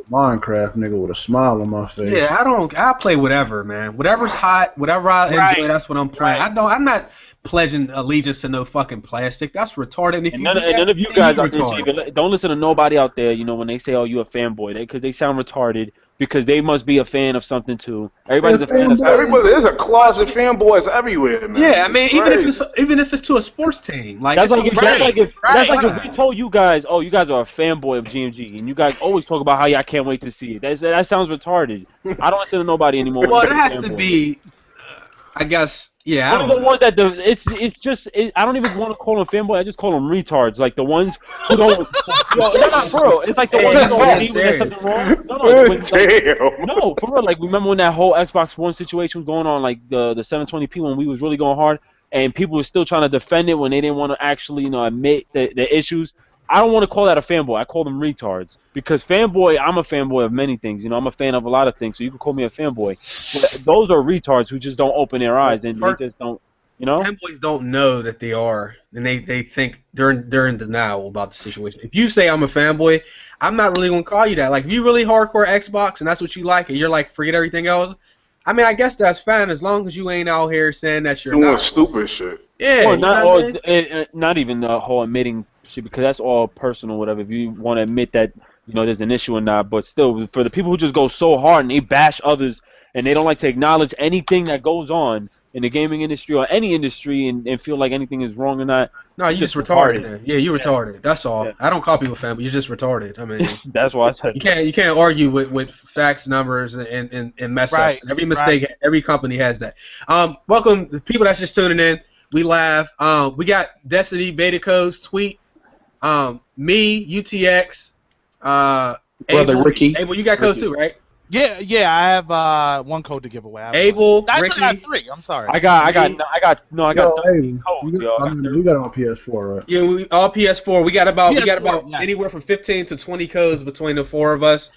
Minecraft nigga with a smile on my face. Yeah, I play whatever, man. Whatever's hot, whatever I enjoy, that's what I'm playing. I'm not pledging allegiance to no fucking plastic. That's retarded. And none of you guys out there, don't listen to nobody out there, you know, when they say, oh, you a fanboy, because they sound retarded, because they must be a fan of something too. Everybody's a fan of everybody. There's a closet fanboys everywhere, man. Yeah, I mean, even if it's to a sports team, like that's like if we told you guys, oh, you guys are a fanboy of GMG, and you guys always talk about how y'all can't wait to see it. That sounds retarded. I don't listen to nobody anymore. Well, it has to be, I guess. Yeah, one of the ones that I don't even want to call them fanboy. I just call them retards. Like the ones who don't. Not for real. It's like the ones who don't see when there's something wrong. No, for real. Like remember when that whole Xbox One situation was going on, like the 720p when we was really going hard, and people were still trying to defend it when they didn't want to actually admit the issues. I don't want to call that a fanboy. I call them retards because fanboy. I'm a fanboy of many things. I'm a fan of a lot of things. So you can call me a fanboy. But those are retards who just don't open their eyes and they just don't. You know, fanboys don't know that they are, and they think they're in denial about the situation. If you say I'm a fanboy, I'm not really gonna call you that. Like if you really hardcore Xbox and that's what you like, and you're like forget everything else. I mean, I guess that's fine as long as you ain't out here saying that you're Doing not. stupid shit. Yeah, or you know what I mean? not even the whole admitting shit, because that's all personal, whatever. If you want to admit that there's an issue or not, but still, for the people who just go so hard and they bash others and they don't like to acknowledge anything that goes on in the gaming industry or any industry and feel like anything is wrong or not. No, you just retarded. Then. Yeah, you retarded. That's all. Yeah. I don't call people fanboy. You're just retarded. I mean, That's why I said you can't argue with facts, numbers, and mess Right, ups. And every mistake, every company has that. Welcome the people that's just tuning in. We live. We got Destiny beta codes. Tweet. Me, UTX. Brother Abel, Ricky. Abel, you got codes too, right? Yeah, I have one code to give away. Abel, I Ricky. got 3. I'm sorry. I got Yo, hey, codes, yo. you got it on PS4, right? Yeah, we all PS4. We got about PS4, yeah. anywhere from 15 to 20 codes between the 4 of us.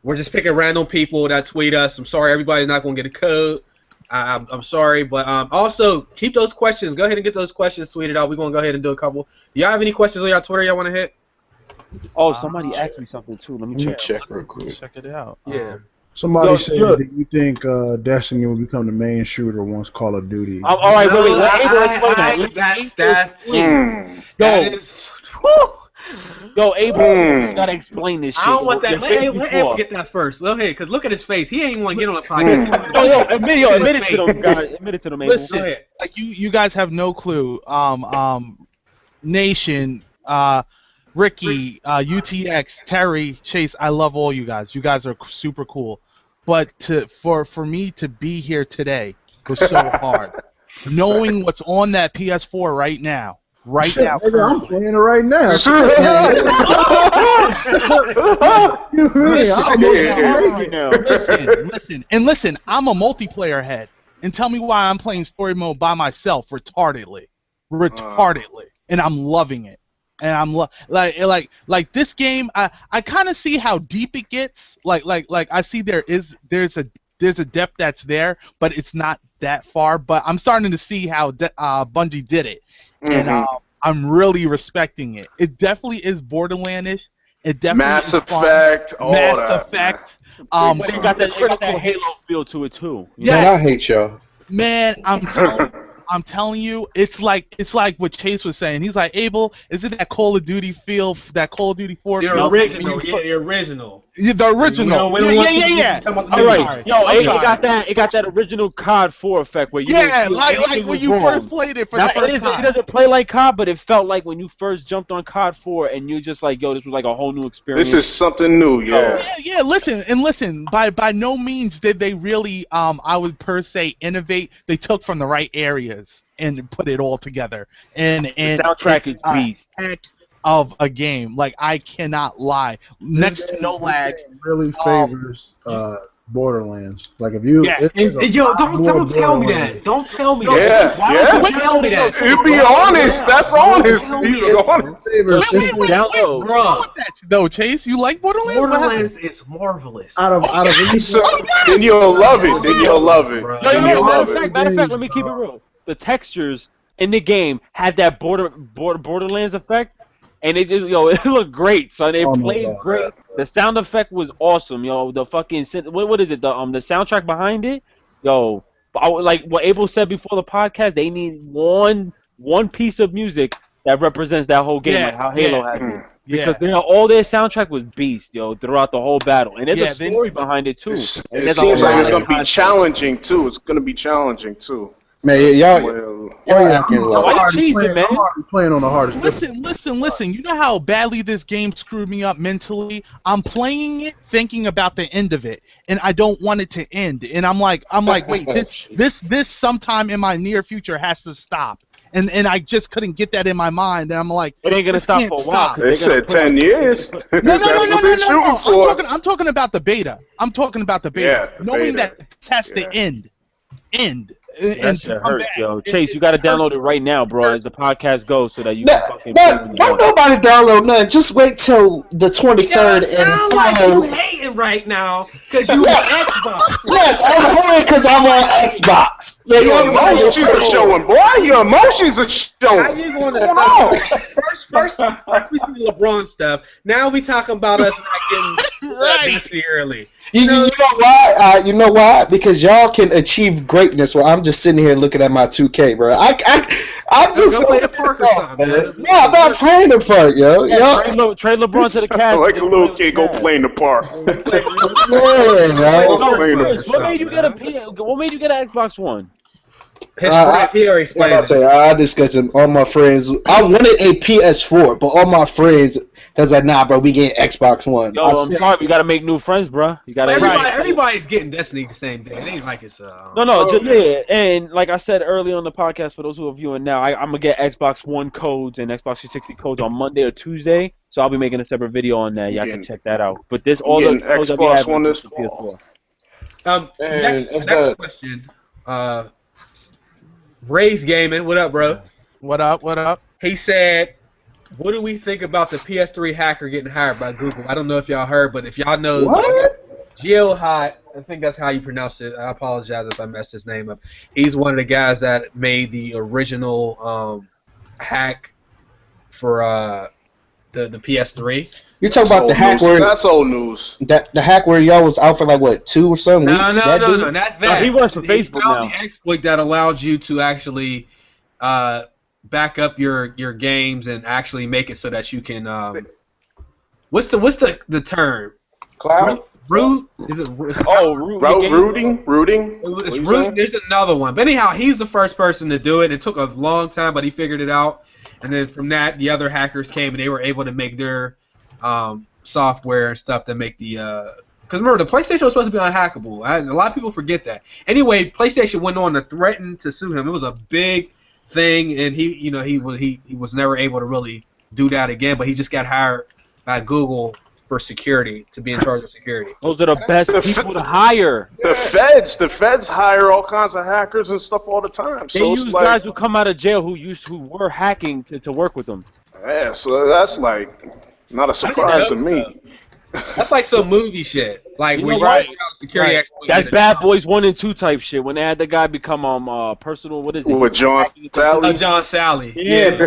We're just picking random people that tweet us. I'm sorry, everybody's not gonna get a code. I'm sorry, but also keep those questions. Go ahead and get those questions tweeted out. We're gonna go ahead and do a couple. Do y'all have any questions on y'all Twitter y'all want to hit? Oh, somebody asked me something too. Let me Let me check. check real quick. Check it out. Yeah. Somebody said look. that you think Destiny will become the main shooter once Call of Duty. All right, wait. Let Abel explain that. That is. Yo, Abel, you gotta explain this shit. I don't want that. Your Let face Abel before. get that first. Go ahead, because look at his face. He ain't want to get on the podcast. Admit it to them, guys. Admit it to them, Abel. Listen, Go ahead. like you guys have no clue. Nation, Ricky, UTX, Terry, Chase, I love all you guys. You guys are super cool. But for me to be here today was so hard. Knowing what's on that PS4 right now. Shit, nigga, I'm playing it right now. Listen, I'm a multiplayer head. And tell me why I'm playing story mode by myself retardedly. And I'm loving it. And I'm like this game. I kind of see how deep it gets. Like I see there's a depth that's there, but it's not that far. But I'm starting to see how Bungie did it, and I'm really respecting it. It definitely is Borderlandish. It definitely Mass is fun. Effect. All Mass that, Effect. man. But it got that Halo feel to it too. Yeah. Man, I hate y'all. Man, I'm telling you, it's like what Chase was saying. He's like, Abel, is it that Call of Duty feel, that Call of Duty 4 feel? The original. Yeah, the original. Yeah, the original. Yeah. All right. Yo, it got that original COD 4 effect where you like when you first played it for the first time. It doesn't play like COD, but it felt like when you first jumped on COD 4 and you just like, yo, this was like a whole new experience. This is something new, yeah. Yeah. Listen. By no means did they really, I would per se innovate. They took from the right areas and put it all together. And the soundtrack is beast. Of a game, like I cannot lie. Next to no lag. Really favors Borderlands. Like if you, Don't tell me that. Don't tell me that. Yeah, Why don't you tell me that? You be honest. That's honest. He's honest. Bro. No, Chase, you like Borderlands? Borderlands is marvelous. out of Then you'll love it. Then you'll love it. Bro. Then you'll love it. Matter of fact, let me keep it real. The textures in the game had that Borderlands effect. And it just, it looked great, son. It played great. The sound effect was awesome, yo. The fucking what is it? The soundtrack behind it, like what Abel said before the podcast, they need one piece of music that represents that whole game, like how Halo has it. Because all their soundtrack was beast, throughout the whole battle, and there's a story behind it too. It seems like it's gonna be challenging too. It's gonna be challenging too. Man, y'all acting I'm low. already playing on the hardest. Listen. You know how badly this game screwed me up mentally? I'm playing it thinking about the end of it, and I don't want it to end. And I'm like, wait, this sometime in my near future has to stop. And I just couldn't get that in my mind. And I'm like, it ain't gonna stop for a while. They said 10 years. No. I'm talking about the beta. Yeah, Knowing beta. that it has to end. That shit hurts, yo. Chase, you gotta download it right now, bro, as the podcast goes, so that you No, can fucking play when you don't want. nobody download nothing. Just wait till the 23rd Yo, and sound like you follow. hating right now because you on Xbox. Yes, I'm hating because I'm on Xbox. Man, Your emotions are showing, boy. Your emotions are How showing. you going to What's going stop? First we see the LeBron stuff. Now we talking about us not getting Destiny early. You know why? You know why? Because y'all can achieve greatness while I'm just sitting here looking at my 2K, bro. I'm just Go play the park or something, man. No, I'm not playing the park, yo. Trade LeBron to the Cavs. Like a little kid, go play in the park. What made you get What made you get an Xbox One? His friends, he already explained it. I discussed it. All my friends. I wanted a PS4, but all my friends was like, nah, bro, we getting Xbox One. Yo, I'm sorry, you gotta make new friends, bro. You gotta. Everybody's getting Destiny the same day. It ain't like it's Yeah, and like I said earlier on the podcast, for those who are viewing now, I'm gonna get Xbox One codes and Xbox 360 codes on Monday or Tuesday, so I'll be making a separate video on that. Y'all can check that out. But this all the codes that we have One this PS4. Next question. Ray's Gaming, what up, bro? What up? What up? He said, what do we think about the PS3 hacker getting hired by Google? I don't know if y'all heard, but if y'all know Geohot, I think that's how you pronounce it. I apologize if I messed his name up. He's one of the guys that made the original hack for the PS3. You talk about the hack where that's old news. The hack where y'all was out for like what 2 or something weeks? No, not that. No, he works for Facebook now. The exploit that allowed you to actually back up your games and actually make it so that you can what's the term? Cloud? Root? Is it rooting? It's root. There's another one. But anyhow, he's the first person to do it. It took a long time, but he figured it out. And then from that, the other hackers came and they were able to make their software and stuff to make the because remember the PlayStation was supposed to be unhackable. A lot of people forget that. Anyway, PlayStation went on to threaten to sue him. It was a big thing, and he was never able to really do that again. But he just got hired by Google for security, to be in charge of security. Those are the best people to hire. The feds hire all kinds of hackers and stuff all the time. They use guys who come out of jail who were hacking to work with them. Yeah, so that's like not a surprise to me. That's like some movie shit. Like when right. Security exploit. That's Bad Boys 1 and 2 type shit. When they had the guy become personal, what is it? With John Sally. John Sally. Yeah.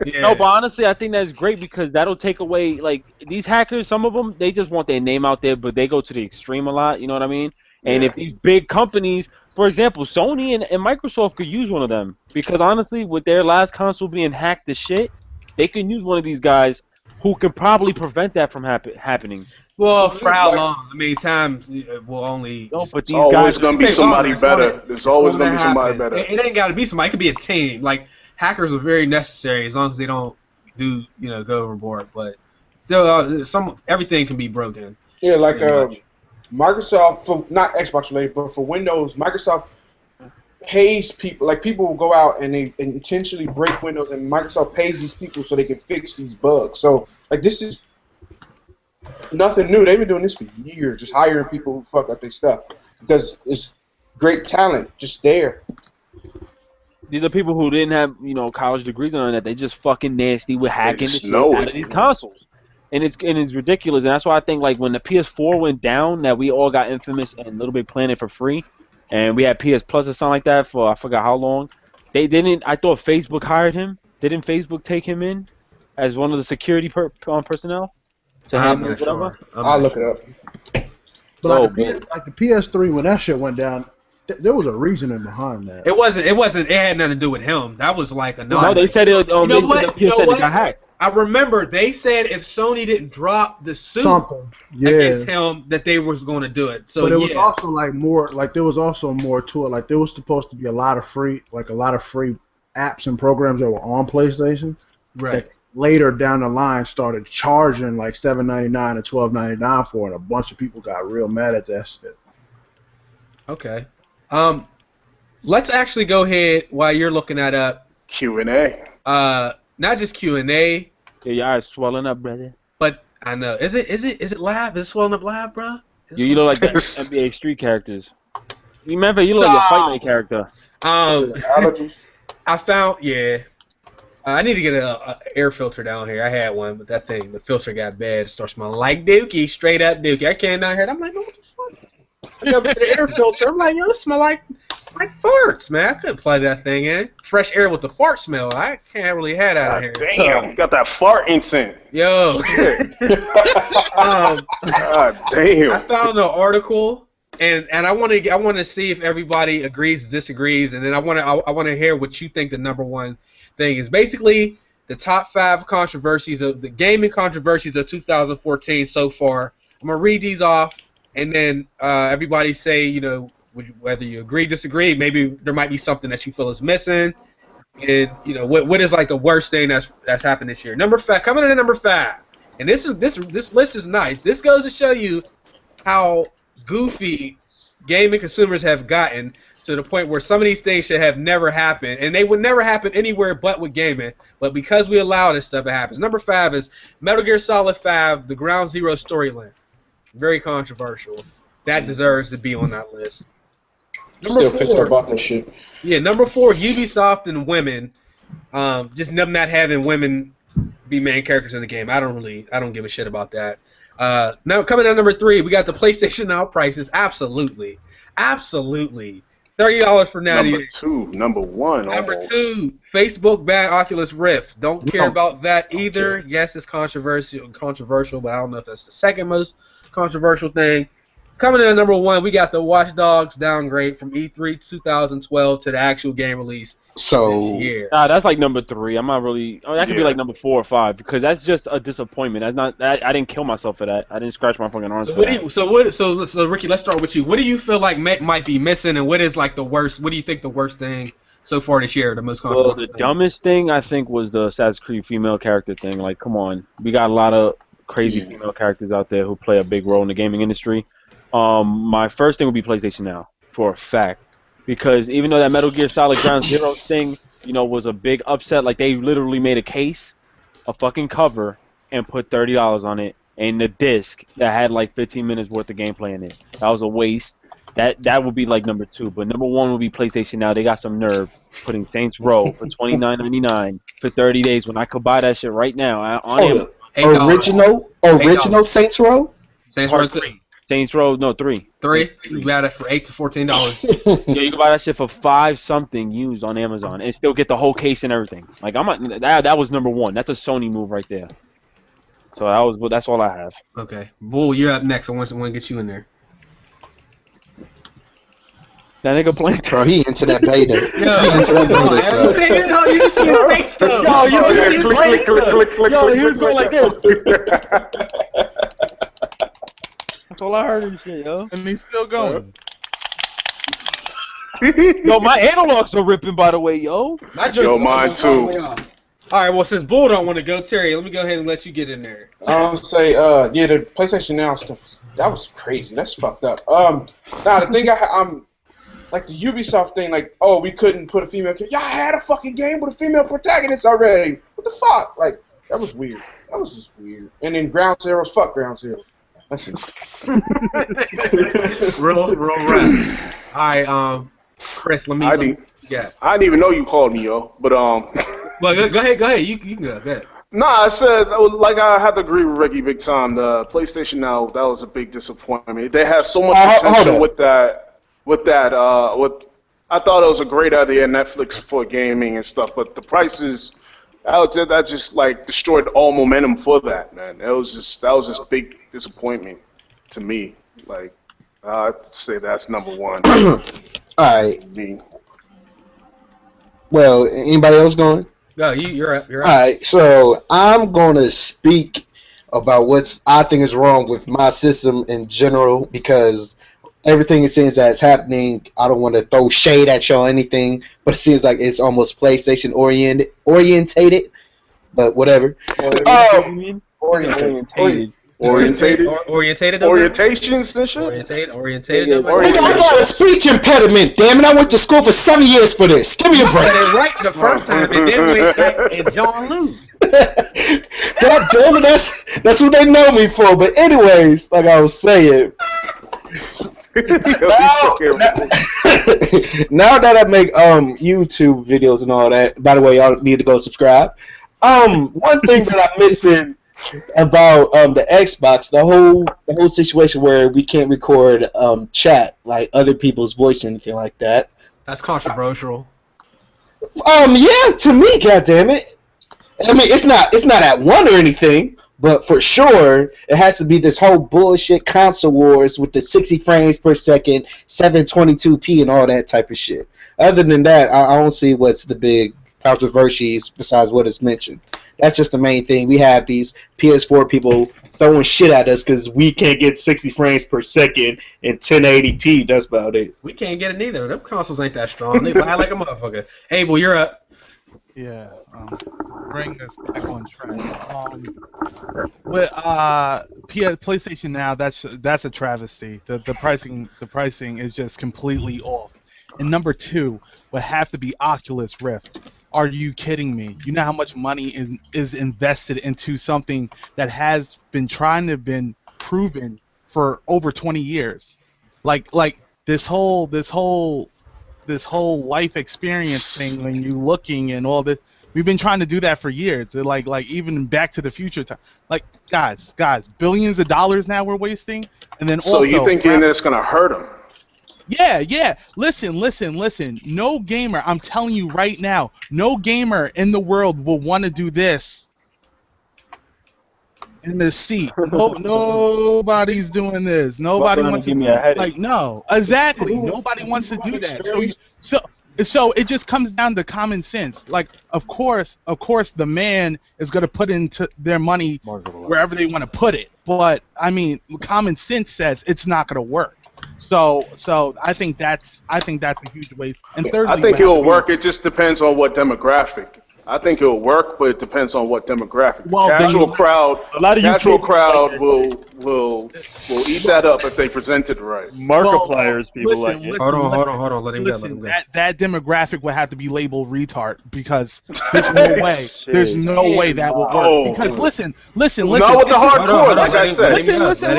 Yeah. No, but honestly, I think that's great because that'll take away like these hackers. Some of them they just want their name out there, but they go to the extreme a lot. You know what I mean? And if these big companies, for example, Sony and Microsoft could use one of them because honestly, with their last console being hacked to shit, they can use one of these guys who can probably prevent that from happening. Well, for how long? I mean, time will only. No, but these always guys going to be somebody better. There's always going to be somebody better. It ain't got to be somebody. It could be a team. Like hackers are very necessary as long as they don't go overboard. But still, everything can be broken. Yeah, like Microsoft, for not Xbox related, but for Windows, Microsoft pays people. Like people will go out and they intentionally break Windows, and Microsoft pays these people so they can fix these bugs. So like this is nothing new. They've been doing this for years, just hiring people who fuck up their stuff because it's great talent just there. These are people who didn't have college degrees on that. They just fucking nasty with hacking the shit out of these consoles, and it's ridiculous. And that's why I think like when the PS4 went down, that we all got Infamous and Little Big Planet for free, and we had PS Plus or something like that for I forgot how long. They didn't. I thought Facebook hired him. Didn't Facebook take him in as one of the security personnel? I'm not sure. I'll look it up. But like the PS3, when that shit went down, there was a reasoning behind that. It wasn't. It had nothing to do with him. That was like a no. They said it. You know what? It got hacked. I remember they said if Sony didn't drop the suit against him, that they was going to do it. So, but it was also like more. Like there was also more to it. Like there was supposed to be a lot of free apps and programs that were on PlayStation. Right. Later down the line started charging like $7.99 and $12.99 for it. A bunch of people got real mad at that shit. Okay. Let's actually go ahead while you're looking that up. Q&A. Not just Q&A. Yeah, your eyes swelling up, brother. But I know. Is it live? Is it swelling up live, bro? You look like the NBA Street characters. You remember? You look like your Fight Night character. Allergies. I found I need to get a air filter down here. I had one, but that thing, the filter got bad. It starts smelling like Dookie, straight up Dookie. I can't not hear it. I'm like, what the fuck? I go to the air filter. I'm like, yo, it smell like farts, man. I couldn't plug that thing in. Fresh air with the fart smell. I can't really have that out here. Damn, got that fart incense. Yo. God damn. I found an article, and I want to see if everybody agrees, disagrees, and then I want to hear what you think the number one thing is. Basically, the top 5 controversies of the gaming controversies of 2014 so far. I'm gonna read these off, and then everybody say, you know, whether you agree, disagree. Maybe there might be something that you feel is missing, and you know what is like the worst thing that's happened this year. Coming in at number 5, and this list is nice. This goes to show you how goofy gaming consumers have gotten to the point where some of these things should have never happened, and they would never happen anywhere but with gaming. But because we allow this stuff, it happens. Number 5 is Metal Gear Solid 5: The Ground Zero storyline. Very controversial. That deserves to be on that list. Still pissed about that shit. Yeah, number 4, Ubisoft and women. Just them not having women be main characters in the game. I don't give a shit about that. Now coming at number 3, we got the PlayStation Now prices. Absolutely. $30 for now. Number 1. Number 2, Facebook banned Oculus Rift. Don't care about that either. Yes, it's controversial, but I don't know if that's the second most controversial thing. Coming in at number 1, we got the Watch Dogs downgrade from E3 2012 to the actual game release this year. Nah, that's like number 3. I'm not really. That could be like number 4 or 5 because that's just a disappointment. That's not. I didn't kill myself for that. I didn't scratch my fucking arms. So Ricky, let's start with you. What do you feel like might be missing, and what is like the worst? What do you think the worst thing so far this year? The most controversial. Well, the dumbest thing I think was the Assassin's Creed female character thing. Like, come on, we got a lot of crazy female characters out there who play a big role in the gaming industry. My first thing would be PlayStation Now, for a fact. Because even though that Metal Gear Solid Ground Zero thing, you know, was a big upset, like they literally made a case, a fucking cover, and put $30 on it, and the disc that had like 15 minutes worth of gameplay in it. That was a waste. That would be like number 2. But number 1 would be PlayStation Now. They got some nerve putting Saints Row for $29.99 for 30 days when I could buy that shit right now on Amazon. Original Saints Row? Saints Row 2. Saints Row, no, 3. 3? You got it for $8 to $14. Yeah, you can buy that shit for $5 something used on Amazon and still get the whole case and everything. Like that was number 1. That's a Sony move right there. So that's all I have. Okay, Bull, you're up next. I want to get you in there. That nigga playing. Bro, he into that beta. He into that beta. You just see his face though. Yo, he was going like this. That's all I heard and shit, yo. And he's still going. Yo, my analogs are ripping, by the way, yo. Yo, mine too. All right, well, since Bull don't want to go, Terry, let me go ahead and let you get in there. I'll say, the PlayStation Now stuff, that was crazy. That's fucked up. Now, the thing I'm, like the Ubisoft thing, like, oh, we couldn't put a female character. Y'all had a fucking game with a female protagonist already. What the fuck? Like, that was weird. That was just weird. And then Ground Zeroes, fuck Ground Zeroes. That's it. real rap. All right, Chris, let me. I didn't even know you called me, yo. But Well, go ahead. You can go. Go ahead. Nah, I said like I had to agree with Ricky big time. The PlayStation Now, that was a big disappointment. They had so much potential with that. I thought it was a great idea, Netflix for gaming and stuff, but the prices, that just like destroyed all momentum for that, man. That was just big disappointment to me. Like, I'd say that's number 1. All right. Me. Well, anybody else going? No, you're up. All right, so I'm going to speak about what I think is wrong with my system in general, because everything it seems that's happening, I don't want to throw shade at y'all or anything, but it seems like it's almost PlayStation orientated, but whatever. Orientated. Orientations and shit? Orientated. I got a speech impediment, damn it. I went to school for 7 years for this. Give me a break. I said it right the first time, and then went back and John lose. God damn it, that's what they know me for. But anyways, like I was saying, Now that I make YouTube videos and all that, by the way, y'all need to go subscribe. One thing that I'm missing about the Xbox, the whole situation where we can't record chat, like other people's voice and anything like that. That's controversial. Yeah, to me, goddammit. I mean, it's not at one or anything, but for sure, it has to be this whole bullshit console wars with the 60 frames per second, 722p, and all that type of shit. Other than that, I don't see what's the big controversies besides what is mentioned. That's just the main thing. We have these PS4 people throwing shit at us because we can't get 60 frames per second and 1080p. That's about it. We can't get it neither. Them consoles ain't that strong. They lie like a motherfucker. Abel, you're up. Yeah, bring us back on track. With PlayStation Now, that's a travesty. The pricing is just completely off. And number two would have to be Oculus Rift. Are you kidding me? You know how much money is invested into something that has been been proven for over 20 years. Like this whole life experience thing when you're looking and all this. We've been trying to do that for years. Like even Back to the Future time. Like guys, billions of dollars now we're wasting, and then so also, you thinking that's gonna hurt them? Yeah. Listen. No gamer, I'm telling you right now, no gamer in the world will want to do this in the seat. Nobody's doing this. Nobody wants to do that. Like, no, exactly. Nobody wants to do that. So it just comes down to common sense. Like, of course, the man is going to put into their money wherever they want to put it. But I mean, common sense says it's not going to work. So I think that's a huge waste. And thirdly, I think it will work. It just depends on what demographic. I think it will work, but it depends on what demographic. Well, casual crowd will eat that up if they present it right. Markiplier's people like it. Hold on. Let him go. That demographic would have to be labeled retard because there's no way. There's no way that will work. Because listen. Not with the hardcore, like I said. Listen.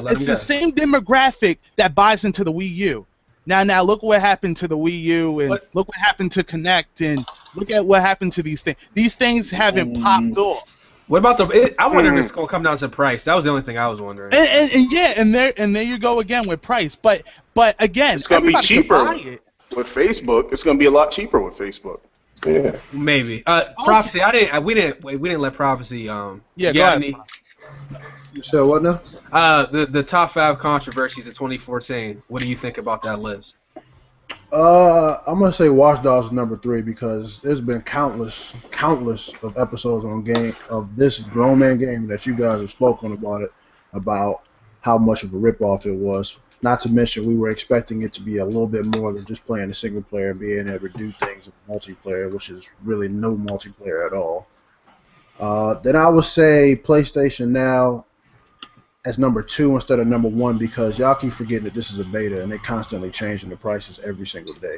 It's the same demographic that buys into the Wii U. Now look what happened to the Wii U, and look what happened to Kinect, and look at what happened to these things. These things haven't popped off. What about I wonder if it's gonna come down to price. That was the only thing I was wondering. And there you go again with price. But again, it's gonna be cheaper with Facebook. It's gonna be a lot cheaper with Facebook. Yeah, maybe. Prophecy. We didn't let Prophecy. Yeah, go ahead. So what now? The top 5 controversies of 2014. What do you think about that list? I'm gonna say Watch Dogs is number 3 because there's been countless of episodes of this grown man game that you guys have spoken about how much of a ripoff it was. Not to mention we were expecting it to be a little bit more than just playing a single player and being able to do things in multiplayer, which is really no multiplayer at all. Then I would say PlayStation Now as number 2 instead of number 1 because y'all keep forgetting that this is a beta and they're constantly changing the prices every single day.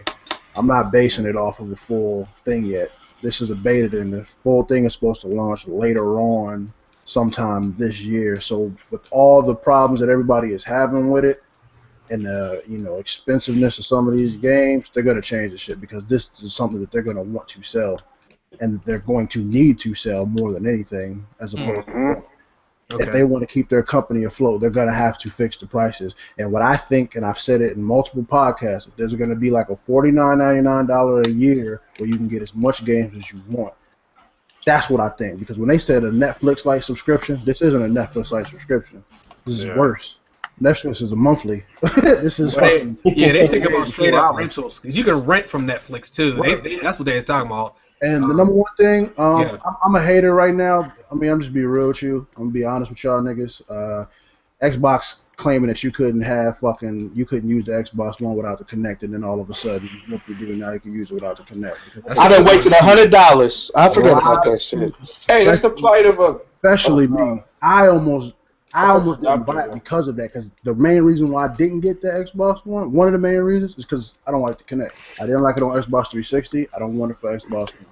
I'm not basing it off of the full thing yet. This is a beta and the full thing is supposed to launch later on sometime this year. So with all the problems that everybody is having with it and the expensiveness of some of these games, they're going to change the shit because this is something that they're going to want to sell and they're going to need to sell more than anything as opposed to if they want to keep their company afloat, they're going to have to fix the prices. And what I think, and I've said it in multiple podcasts, if there's going to be like a $49.99 a year where you can get as much games as you want. That's what I think. Because when they said a Netflix-like subscription, this isn't a Netflix-like subscription. This is worse. Netflix is a monthly. This is fucking... they think about straight-up rentals. Because you can rent from Netflix, too. That's what they was talking about. And the number one thing, I'm a hater right now. I mean, I'm just being real with you. I'm gonna be honest with y'all niggas. Xbox claiming that you couldn't use the Xbox One without the Kinect, and then all of a sudden, what you do now, you can use it without the Kinect. I done wasted $100. I forgot about that shit. Hey, that's the plight of a. Especially me. I almost didn't buy it because of that. Because the main reason why I didn't get the Xbox One, one of the main reasons, is because I don't like the Kinect. I didn't like it on Xbox 360. I don't want it for Xbox One.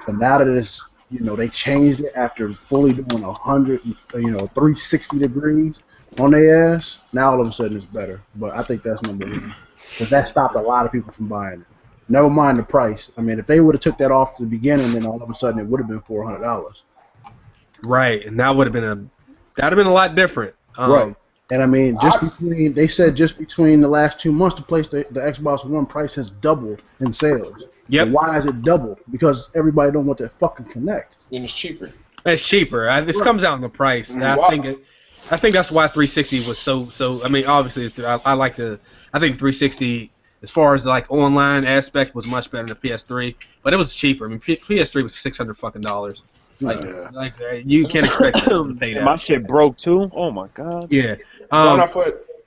So now that it's, they changed it after fully doing 360 degrees on their ass, now all of a sudden it's better. But I think that's number one. Because that stopped a lot of people from buying it. Never mind the price. I mean, if they would have took that off at the beginning, then all of a sudden it would have been $400. Right, and that would have been a lot different. Right. And I mean, they said just between the last 2 months, the Xbox One price has doubled in sales. Yep. And why has it doubled? Because everybody don't want that fucking Connect. And it's cheaper. It's cheaper. This comes out in the price. Wow. I think that's why 360 was so. I mean, obviously, I think 360 as far as like online aspect was much better than PS3, but it was cheaper. I mean, PS3 was $600 Like you can't expect people to pay that. My shit broke too. Oh my god. Yeah. Going off of,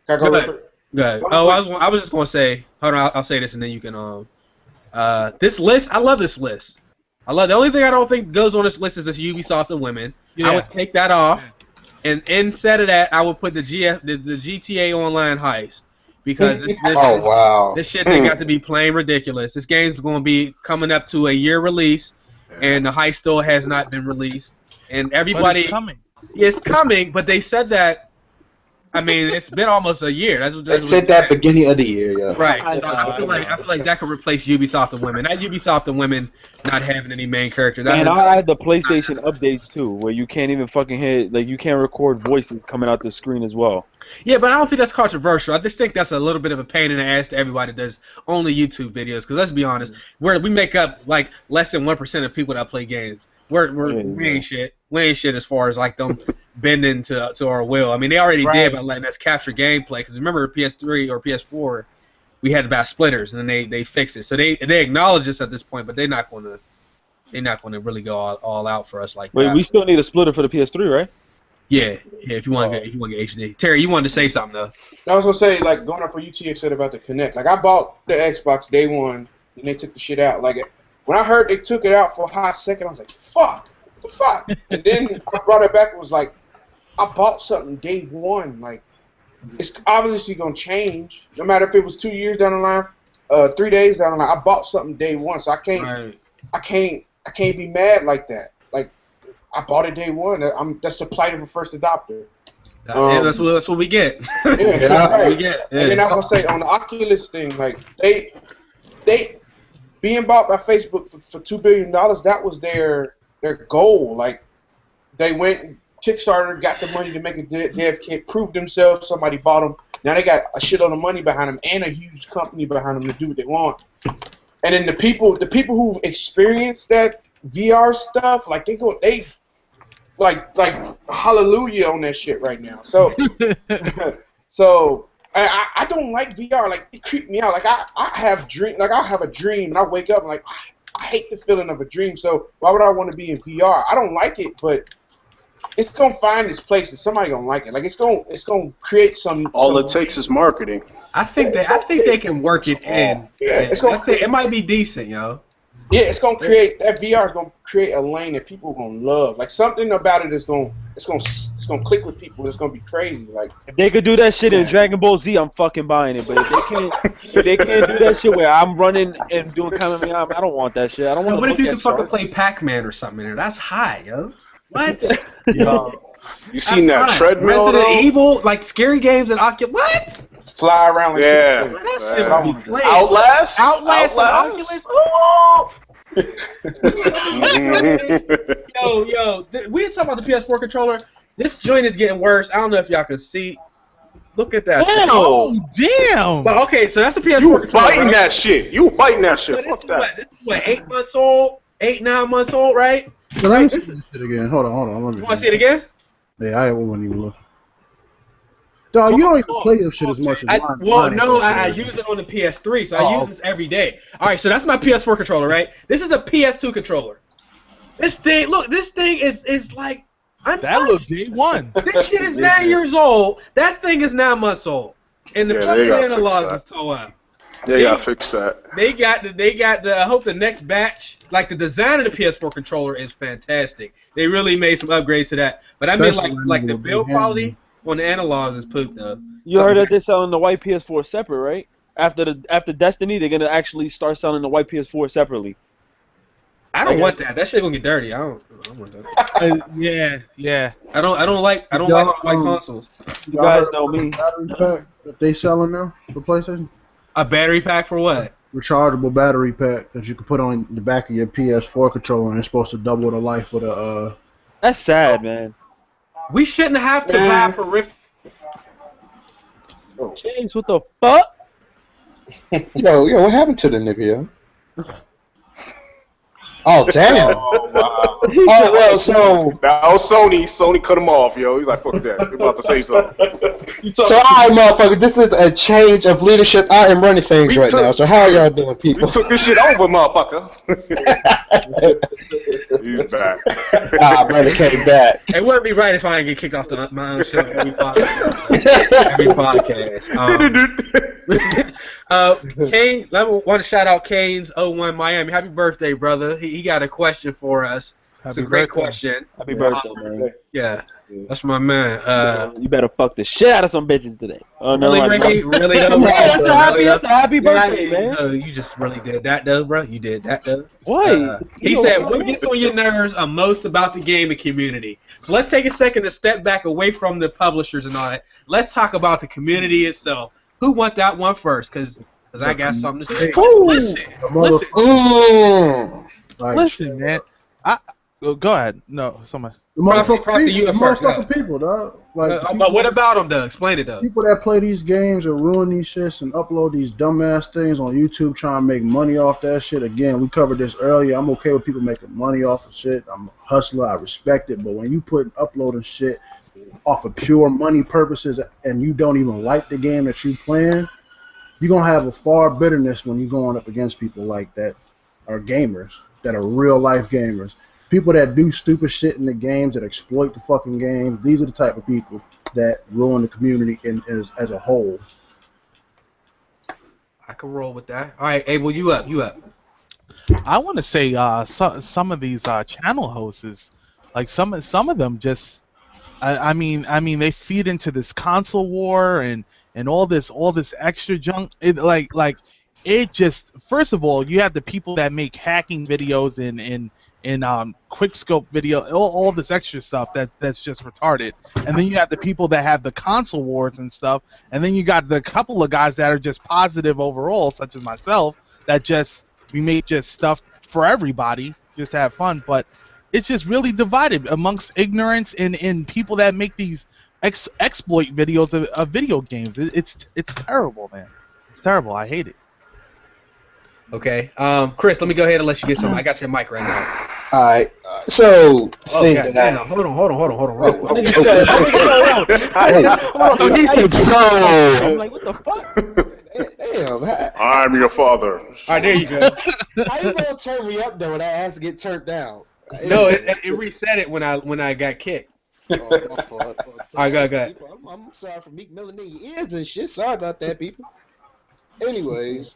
can I go real quick? Good. Oh, I was just gonna say. Hold on, I'll say this and then you can. This list, I love this list. The only thing I don't think goes on this list is this Ubisoft and women. Yeah. I would take that off, and instead of that, I would put the GTA Online heist because this shit they got to be plain ridiculous. This game's going to be coming up to a year release, and the heist still has not been released. And everybody, it's coming, but they said that. I mean, it's been almost a year. They said that beginning of the year, yeah. Right. I feel like that could replace Ubisoft and women. That Ubisoft and women not having any main character. And I had the PlayStation updates too, where you can't even fucking hear, like you can't record voices coming out the screen as well. Yeah, but I don't think that's controversial. I just think that's a little bit of a pain in the ass to everybody that does only YouTube videos. Because let's be honest, we make up like less than 1% of people that play games. We ain't shit. We ain't shit as far as like them bending to our will. I mean, they already did by letting us capture gameplay. Because remember, PS3 or PS4, we had about splitters, and then they fixed it. So they acknowledge this at this point, but they're not going to really go all out for us like that. Wait, we still need a splitter for the PS3, right? Yeah. If you want to get HD. Terry, you wanted to say something though. I was gonna say, like, going off what UTX said about the Kinect. Like, I bought the Xbox day one, and they took the shit out. Like, when I heard they took it out for a hot second, I was like, fuck, what the fuck? And then I brought it back and was like, I bought something day one. Like, it's obviously gonna change. No matter if it was 2 years down the line, 3 days down the line, I bought something day one, so I can't be mad like that. Like, I bought it day one. That's the plight of a first adopter. Yeah, that's what we get. Yeah, that's what we get. Yeah. And then I was gonna say on the Oculus thing, like they being bought by Facebook for $2 billion, that was their goal. Like, they went Kickstarter, got the money to make a dev kit, proved themselves. Somebody bought them. Now they got a shitload of money behind them and a huge company behind them to do what they want. And then the people who've experienced that VR stuff, like they like hallelujah on that shit right now. So I don't like VR. Like, it creeped me out. Like, I have a dream and I wake up and like I hate the feeling of a dream. So why would I want to be in VR? I don't like it, but it's gonna find its place and somebody gonna like it. Like, it's gonna create some. All it takes is marketing. I think they can work it in. Yeah, it might be decent, yo. Yeah, it's gonna create that VR is gonna create a lane that people are gonna love. Like, something about it is gonna click with people. It's gonna be crazy. Like, if they could do that shit in Dragon Ball Z, I'm fucking buying it. But if they can't do that shit where I'm running and doing Kamehameha, I don't want that shit. I don't want. What if you could fucking play Pac-Man or something in there? That's high, yo. What? Yo, you seen that treadmill? Resident Evil, like scary games and Oculus. What? Fly around like that shit would be playing. Outlast and Oculus. Oh! yo, we were talking about the PS4 controller. This joint is getting worse. I don't know if y'all can see. Look at that. Damn. Oh, damn. But okay, so that's the PS4 you controller. Biting that shit. You biting that shit. This is what, 8 months old? 9 months old, right? So let me see this shit again. Hold on. You want to see it again? Yeah, I wouldn't even look. Dog, you don't even play your shit as much as mine. I use it on the PS3, so I use this every day. All right, so that's my PS4 controller, right? This is a PS2 controller. This thing is like untouched. That looks day one. This shit is 9 years old. That thing is 9 months old, and the fucking analogs is tore up. They gotta fix that. They got the. I hope the next batch, like the design of the PS4 controller is fantastic. They really made some upgrades to that. But I mean, like the build quality on the analogs is poop though. You heard that they're selling the white PS4 separate, right? After Destiny, they're gonna actually start selling the white PS4 separately. I don't want that. That shit gonna get dirty. I don't want that. Yeah. I don't like white consoles. You guys know me. Battery pack that they selling now for PlayStation. A battery pack for what? Rechargeable battery pack that you can put on the back of your PS4 controller, and it's supposed to double the life of the. That's sad, man. We shouldn't have to buy peripherals. James, what the fuck? Yo, what happened to the nigga? Oh damn! Oh, wow. Oh well, so That was Sony. Sony cut him off, yo. He's like, fuck that. They're about to say something. alright, motherfuckers. This is a change of leadership. I am running things right now. So how are y'all doing, We people? took this shit over, motherfucker. He's back. Brother came back. It wouldn't be right if I didn't get kicked off my own show every podcast. Kane, I want to shout out Kane's 01 Miami. Happy birthday, brother. He got a question for us. It's a great question. Happy birthday, man. Yeah, that's my man. You better fuck the shit out of some bitches today. Oh no, Really, Ricky? Really, though? That's a Really, happy birthday, man. You just really did that, though, bro. You did that, though. What? He said, what gets on your nerves most about the gaming community? So let's take a second to step back away from the publishers and all that. Let's talk about the community itself. Who want that one first? Because I got something to say. Listen, man. Go ahead. No, someone. Props to you at first. Motherfucking people, dog. Like, But what about them, though? Explain it, though. people that play these games and ruin these shits and upload these dumbass things on YouTube trying to make money off that shit. Again, we covered this earlier. I'm okay with people making money off of shit. I'm a hustler. I respect it. But when you put uploading shit off of pure money purposes and you don't even like the game that you playing, you're going to have a far bitterness when you're going up against people like that are gamers, that are real life gamers. People that do stupid shit in the games, that exploit the fucking game, these are the type of people that ruin the community as a whole. I can roll with that. All right, Abel, you up. I want to say some of these channel hosts, like some of them just, I mean they feed into this console war and all this extra junk. It just, first of all, you have the people that make hacking videos and quick scope video, all this extra stuff that's just retarded, and then you have the people that have the console wars and stuff, and then you got the couple of guys that are just positive overall, such as myself, that just we make just stuff for everybody, just to have fun, but it's just really divided amongst ignorance and people that make these exploit videos of video games. It's terrible, man. It's terrible. I hate it. Okay. Chris, let me go ahead and let you get some. I got your mic right now. Alright, so Hold on. Real quick. I'm like, what the fuck? Damn, I'm your father. All right, there you go. how you gonna turn me up though when I has to get turned down? No, it reset it when I got kicked. My fault. All right, go ahead. I'm sorry for Meek Milling in your ears and shit. Sorry about that, people. Anyways,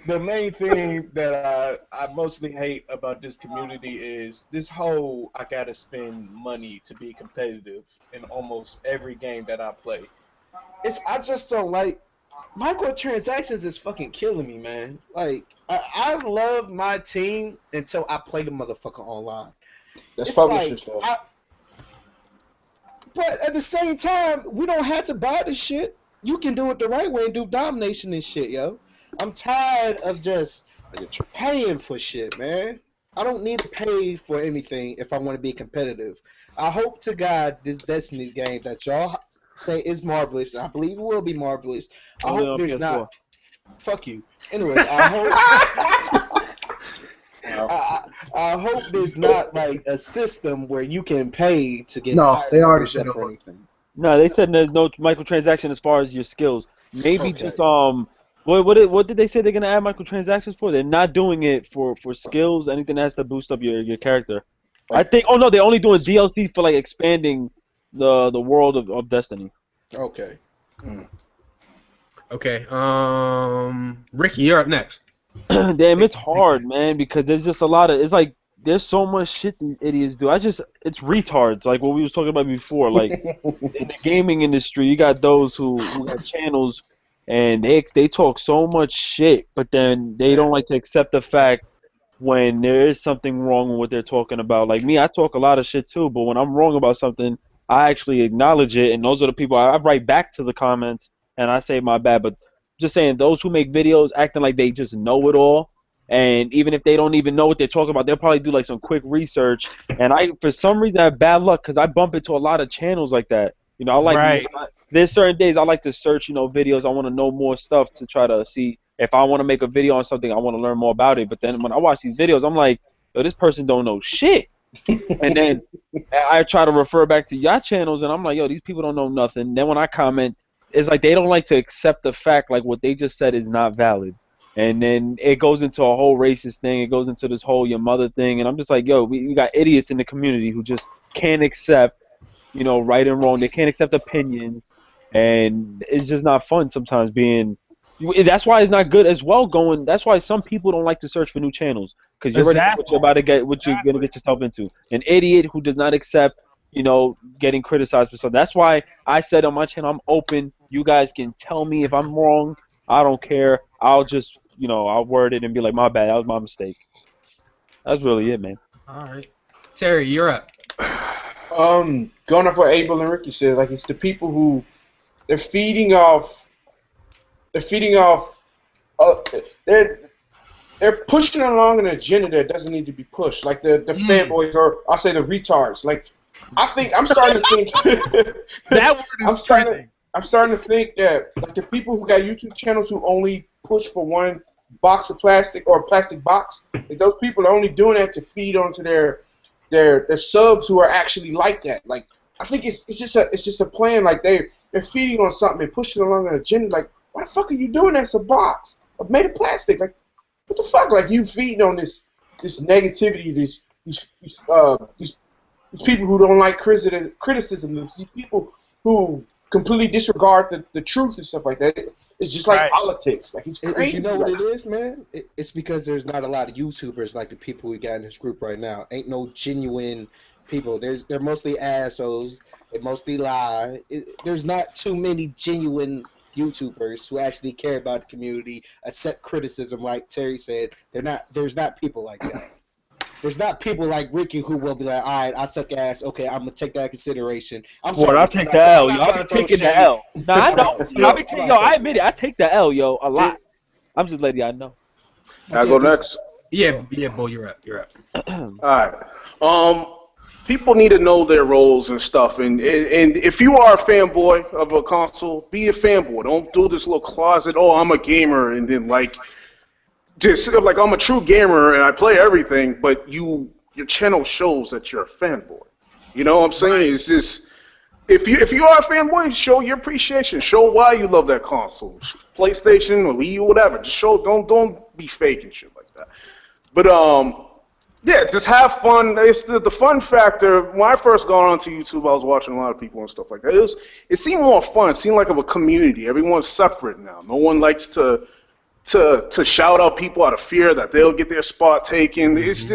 The main thing that I mostly hate about this community is this whole I gotta spend money to be competitive in almost every game that I play. I just don't like microtransactions is fucking killing me, man. Like I love my team until I play the motherfucker online. That's It's publisher like, stuff. But at the same time, we don't have to buy this shit. You can do it the right way and do domination and shit, yo. I'm tired of just paying for shit, man. I don't need to pay for anything if I want to be competitive. I hope to God this Destiny game that y'all say is marvelous, and I believe it will be marvelous. I hope there's not. Fuck you. Anyway, I hope. I hope there's not like a system where you can pay to get. No, they already said for anything. No, they said there's no microtransaction as far as your skills. Maybe Okay. just what did they say they're gonna add microtransactions for? They're not doing it for skills, anything that has to boost up your character. I think. Oh no, they're only doing DLC for like expanding the world of Destiny. Okay. Okay. Ricky, you're up next. Damn, it's hard, man, because there's just a lot of. It's like there's so much shit these idiots do. It's retards, like what we was talking about before. Like in the gaming industry, you got those who got channels and they talk so much shit, but then they don't like to accept the fact when there is something wrong with what they're talking about. Like me, I talk a lot of shit too, but when I'm wrong about something, I actually acknowledge it, and those are the people I write back to the comments and I say my bad. But just saying, those who make videos acting like they just know it all, and even if they don't even know what they're talking about, they'll probably do like some quick research. And I, for some reason, I have bad luck because I bump into a lot of channels like that. You know, I like Right. there's certain days I like to search, videos. I want to know more stuff to try to see if I want to make a video on something. I want to learn more about it. But then when I watch these videos, I'm like, yo, this person don't know shit. And then I try to refer back to your channels, and I'm like, yo, these people don't know nothing. Then when I comment, it's like they don't like to accept the fact like what they just said is not valid. And then it goes into a whole racist thing. It goes into this whole your mother thing. And I'm just like, yo, we got idiots in the community who just can't accept, right and wrong. They can't accept opinions. And it's just not fun sometimes being. That's why it's not good as well going. That's why some people don't like to search for new channels because you're ready for what you're about to get, what you're gonna get yourself into. An idiot who does not accept, getting criticized for something. That's why I said on my channel, I'm open. You guys can tell me if I'm wrong. I don't care. I'll just, I'll word it and be like, my bad. That was my mistake. That's really it, man. All right, Terry, you're up. Going off what Abel and Ricky said, like it's the people who they're feeding off. They're pushing along an agenda that doesn't need to be pushed. Like the fanboys, or I'll say the retards. Like I'm starting to think That word is trending. I'm starting to think that like the people who got YouTube channels who only push for one box of plastic or a plastic box, like those people are only doing that to feed onto their subs who are actually like that. Like I think it's just a plan. Like they're feeding on something and pushing along an agenda. Like why the fuck are you doing that? It's a box made of plastic. Like what the fuck? Like you feeding on this negativity, these people who don't like criticism, these people who completely disregard the truth and stuff like that. It's just like politics. Like it's crazy. You know what it is, man? It's because there's not a lot of YouTubers like the people we got in this group right now. Ain't no genuine people. They're mostly assholes. They mostly lie. There's not too many genuine YouTubers who actually care about the community, accept criticism. Like Terry said, there's not people like that. There's not people like Ricky who will be like, all right, I suck ass. Okay, I'm gonna take that into consideration. I'm sorry. I'll take the L, yo. I'll be taking the L. Nah, I know. I admit it. I take the L, yo, a lot. I'm just letting y'all know. I go next. Yeah, Bo, you're up. All right. People need to know their roles and stuff, and if you are a fanboy of a console, be a fanboy. Don't do this little closet. Oh, I'm a gamer, and then just like I'm a true gamer and I play everything, but your channel shows that you're a fanboy. You know what I'm saying? Right. It's just if you are a fanboy, show your appreciation. Show why you love that console, PlayStation or Wii U, whatever. Just show. Don't be fake and shit like that. But yeah, just have fun. It's the fun factor. When I first got onto YouTube, I was watching a lot of people and stuff like that. It seemed more fun. It seemed like of a community. Everyone's separate now. No one likes to shout out people out of fear that they'll get their spot taken. It's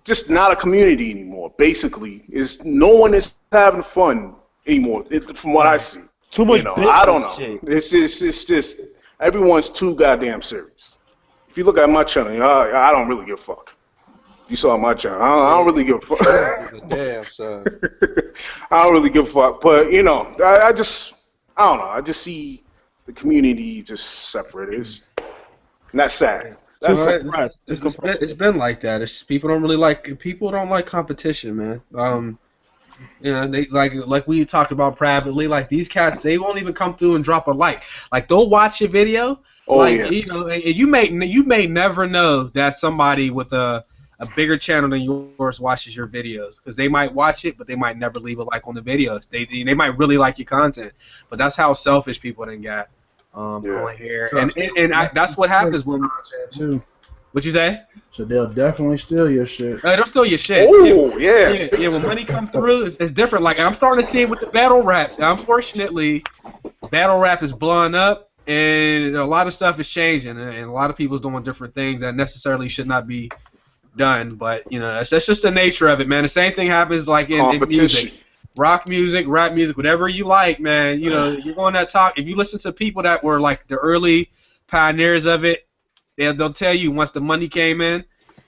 just not a community anymore. Basically, no one is having fun anymore. From what I see, too much. I don't know. It's just everyone's too goddamn serious. If you look at my channel, I don't really give a fuck. If you saw my channel, I don't really give a fuck. Damn, son. I don't really give a fuck. But I don't know. I just see the community just separate. And that's sad. It's been like that. It's people don't like competition, man. They like we talked about privately. Like these cats, they won't even come through and drop a like. Like they'll watch your video. Oh, and you may never know that somebody with a bigger channel than yours watches your videos, because they might watch it, but they might never leave a like on the videos. They might really like your content, but that's how selfish people then got on here. That's what happens when. What you say? So they'll definitely steal your shit. They'll steal your shit. Oh, yeah. When money comes through, it's different. Like I'm starting to see it with the battle rap. Unfortunately, battle rap is blowing up, and a lot of stuff is changing, and a lot of people's doing different things that necessarily should not be done. But that's just the nature of it, man. The same thing happens like in music, rock music, rap music, whatever you like, man. You're going that talk. If you listen to people that were like the early pioneers of it, they'll tell you once the money came in.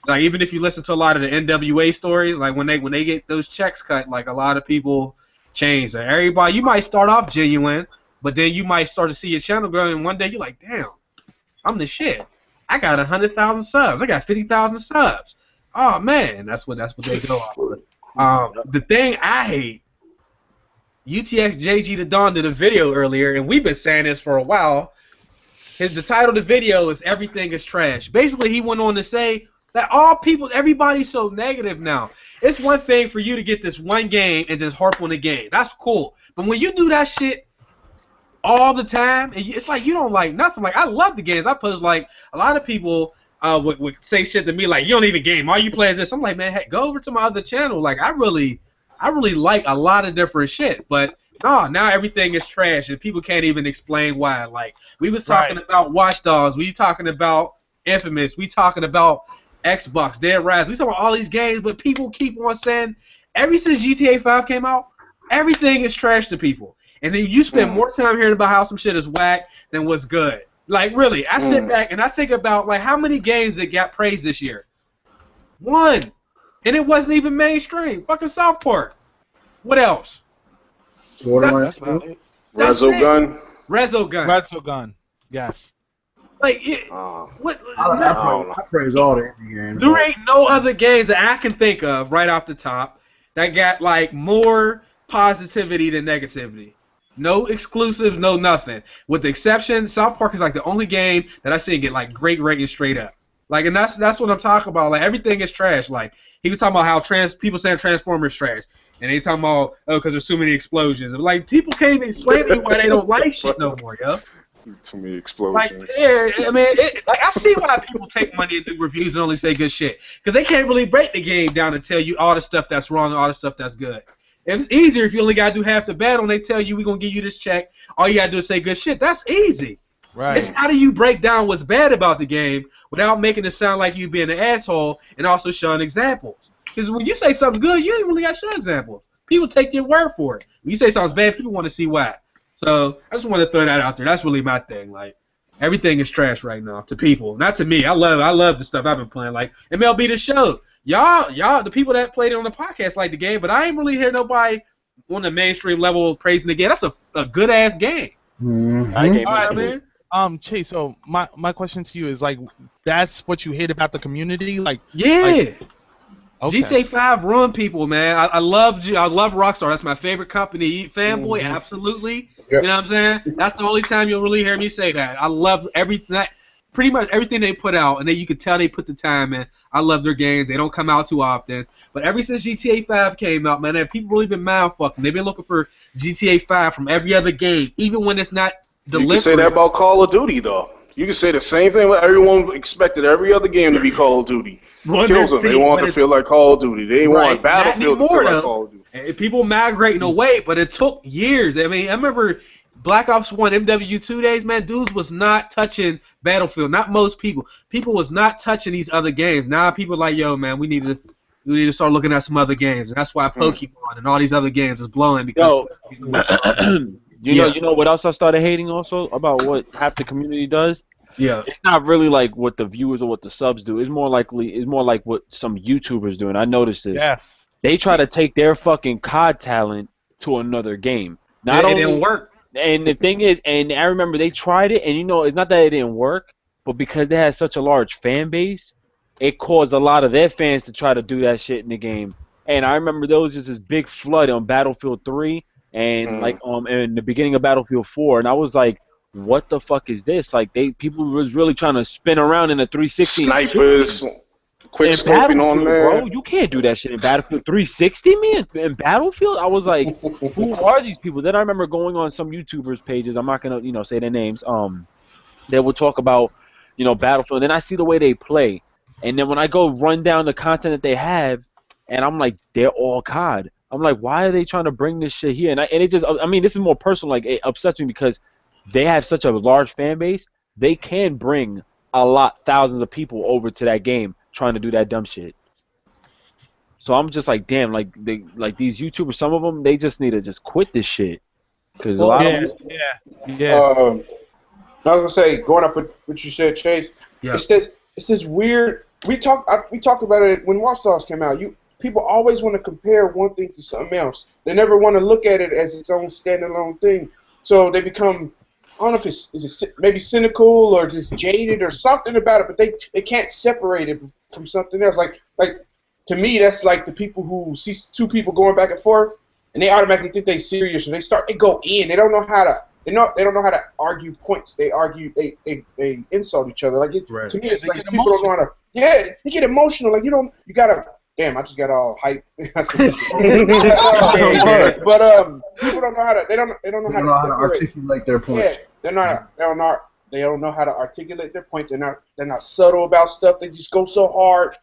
Like even if you listen to a lot of the NWA stories, like when they get those checks cut, like a lot of people change. Like everybody, you might start off genuine, but then you might start to see your channel grow, and one day you're like, damn, I'm the shit. I got 100,000 subs. I got 50,000 subs. Oh man, that's what they go off of. The thing I hate, UTXJG the Don did a video earlier, and we've been saying this for a while. The title of the video is "Everything is Trash." Basically, he went on to say that everybody's so negative now. It's one thing for you to get this one game and just harp on the game. That's cool. But when you do that shit all the time, and it's like you don't like nothing. Like I love the games. I post like a lot of people would say shit to me like, you don't even game. All you play is this. I'm like, man, hey, go over to my other channel. Like I really like a lot of different shit. But no, now everything is trash and people can't even explain why. Like we was talking about Watch Dogs. We talking about Infamous. We talking about Xbox, Dead Rise. We talking about all these games, but people keep on saying ever since GTA 5 came out, everything is trash to people. And then you spend more time hearing about how some shit is whack than what's good. Like really, I sit back and I think about like how many games that got praised this year. One, and it wasn't even mainstream. Fucking South Park. What else? That's about it. Resogun. Resogun. Yes. Like what? I praise all the indie games. There ain't no other games that I can think of right off the top that got like more positivity than negativity. No exclusives, no nothing. With the exception, South Park is like the only game that I see get like great ratings straight up. Like, and that's what I'm talking about. Like everything is trash. Like he was talking about how people saying Transformers trash, and they talking about because there's so many explosions. Like people can't even explain to you why they don't like shit no more, yo. Too many explosions. Like, yeah, I mean, like I see why people take money and do reviews and only say good shit, because they can't really break the game down and tell you all the stuff that's wrong and all the stuff that's good. It's easier if you only gotta do half the battle and they tell you we're gonna give you this check. All you gotta do is say good shit. That's easy. Right. It's how do you break down what's bad about the game without making it sound like you being an asshole and also showing examples. Because when you say something good, you ain't really got to show examples. People take your word for it. When you say something's bad, people want to see why. So I just want to throw that out there. That's really my thing. Like everything is trash right now to people, not to me. I love the stuff I've been playing. Like MLB The Show. Y'all, the people that played it on the podcast like the game, but I ain't really hear nobody on the mainstream level praising the game. That's a good ass game. Mm-hmm. All right, man. Chase. So my question to you is like, that's what you hate about the community, like yeah. Okay. GTA 5 ruined people, man. I love Rockstar. That's my favorite company. Fanboy, absolutely. Yep. You know what I'm saying? That's the only time you'll really hear me say that. I love everything. Pretty much everything they put out, and then you can tell they put the time in. I love their games. They don't come out too often. But ever since GTA 5 came out, man, people really been mind fucking. They've been looking for GTA 5 from every other game, even when it's not delivered. You can say that about Call of Duty, though. You can say the same thing. Everyone expected every other game to be Call of Duty. Kills them. They want to feel like Call of Duty. They want Battlefield to feel like Call of Duty. And people migrating away, but it took years. I mean, I remember Black Ops 1 MW2 days, man. Dudes was not touching Battlefield. Not most people. People was not touching these other games. Now people are like, yo, man, we need to start looking at some other games, and that's why Pokemon and all these other games is blowing because. You know what else I started hating also about what half the community does? Yeah. It's not really like what the viewers or what the subs do. It's more like what some YouTubers do, and I noticed this. Yeah. They try to take their fucking COD talent to another game. It didn't work. And the thing is, and I remember they tried it, and it's not that it didn't work, but because they had such a large fan base, it caused a lot of their fans to try to do that shit in the game. And I remember there was just this big flood on Battlefield 3. And in the beginning of Battlefield 4, and I was like, "What the fuck is this?" Like people was really trying to spin around in a 360. Snipers, quick scoping on there. Bro, you can't do that shit in Battlefield 360, man. In Battlefield, I was like, "Who are these people?" Then I remember going on some YouTubers' pages. I'm not gonna, say their names. They would talk about, Battlefield. Then I see the way they play, and then when I go run down the content that they have, and I'm like, they're all COD. I'm like, why are they trying to bring this shit here? And it just, this is more personal. Like, it upsets me because they have such a large fan base. They can bring thousands of people over to that game trying to do that dumb shit. So I'm just like, damn, like these YouTubers, some of them, they just need to just quit this shit. Because a lot of them, I was gonna say, going off what you said, Chase. Yeah. It's this weird. We talked about it when Watch Dogs came out. People always want to compare one thing to something else. They never want to look at it as its own standalone thing. So they become, I don't know if it's maybe cynical or just jaded or something about it, but they can't separate it from something else. Like to me, that's like the people who see two people going back and forth, and they automatically think they serious, and they go in. They don't know how to. They don't know how to argue points. They argue. They insult each other. Like Right. To me, it's They like get people don't know how to. Yeah, they get emotional. Like you gotta. Damn, I just got all hyped. But people don't know how to. They don't know They how don't to know how to separate. articulate their points. Yeah, they don't know how to articulate their points. They're not subtle about stuff. They just go so hard.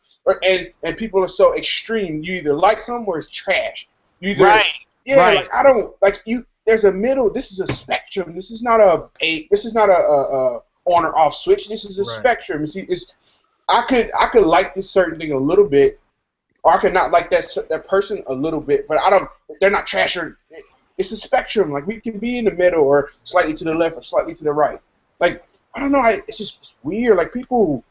And people are so extreme. You either like something or it's trash. You either, Right. Yeah, Right. like I don't like you. There's a middle. This is a spectrum. This is not a on or off switch. This is a Right. spectrum. See, I could like this certain thing a little bit, or I could not like that person a little bit. But they're not trash or. It's a spectrum. Like we can be in the middle or slightly to the left or slightly to the right. Like I don't know. It's weird. Like people.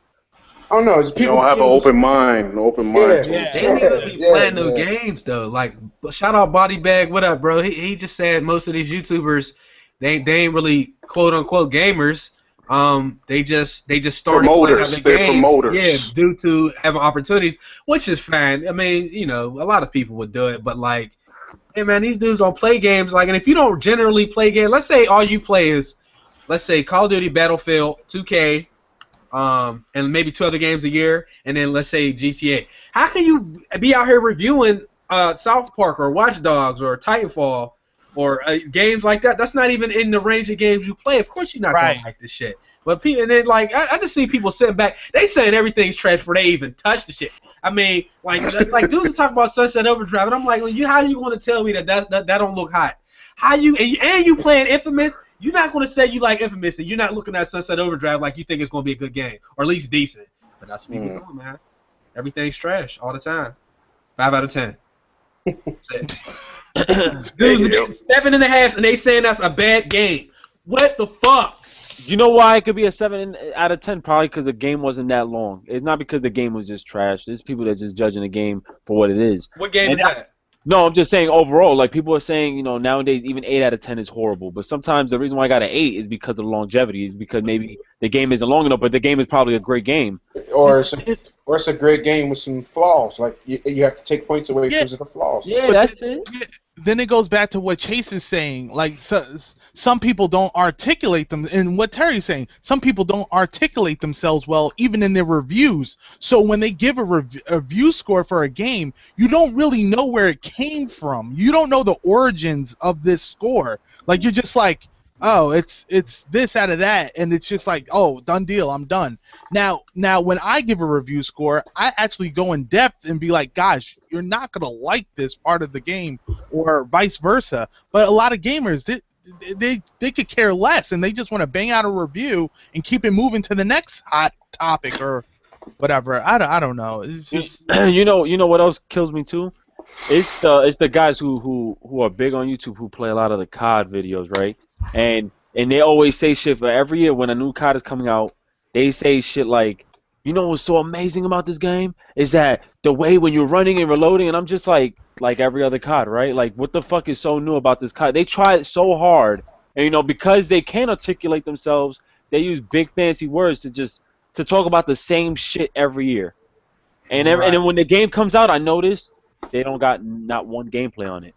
I don't know. It's You people don't have an open mind. Yeah. They don't even be playing no games though. Like shout out Body Bag, what up, bro? He just said most of these YouTubers they ain't really quote unquote gamers. They just started Promoters. playing They're other games. promoters. Yeah, due to having opportunities, which is fine. I mean, a lot of people would do it, but like, hey man, these dudes don't play games. Like, and if you don't generally play games, let's say all you play is, let's say Call of Duty, Battlefield, 2K. And maybe 2 other games a year, and then let's say GTA. How can you be out here reviewing South Park or Watch Dogs or Titanfall or games like that? That's not even in the range of games you play. Of course you're not gonna like this shit. But people, and then like I just see people sitting back. They saying everything's trash before they even touch the shit. I mean, like dudes are talking about Sunset Overdrive, and I'm like, well, how do you want to tell me that don't look hot? How you and you playing Infamous? You're not going to say you like Infamous and you're not looking at Sunset Overdrive like you think it's going to be a good game or at least decent. But that's what people doing, man. Everything's trash all the time. 5 out of 10. That's it. Dudes getting 7.5 and they saying that's a bad game. What the fuck? You know why it could be a 7 out of 10? Probably because the game wasn't that long. It's not because the game was just trash. There's people that just judging the game for what it is. What game is that? No, I'm just saying overall. Like people are saying, nowadays even 8 out of 10 is horrible. But sometimes the reason why I got an 8 is because of the longevity. Is because maybe the game isn't long enough, but the game is probably a great game. Or it's a great game with some flaws. Like you have to take points away because of the flaws. Yeah, But that's it. Then it goes back to what Chase is saying. Like some people don't articulate them, and what Terry's saying. Some people don't articulate themselves well, even in their reviews. So when they give a review score for a game, you don't really know where it came from. You don't know the origins of this score. Like you're just like, oh, it's this out of that, and it's just like, oh, done deal, I'm done. Now when I give a review score, I actually go in depth and be like, gosh, you're not gonna like this part of the game, or vice versa. But a lot of gamers, they could care less, and they just want to bang out a review and keep it moving to the next hot topic or whatever. I don't know. It's just you know what else kills me too? It's the guys who are big on YouTube who play a lot of the COD videos, right? And they always say shit for every year when a new COD is coming out. They say shit like, what's so amazing about this game is that the way when you're running and reloading, and I'm just like every other COD, right? Like what the fuck is so new about this COD? They try it so hard, and because they can't articulate themselves, they use big fancy words to talk about the same shit every year. And then when the game comes out, I noticed they don't got not one gameplay on it.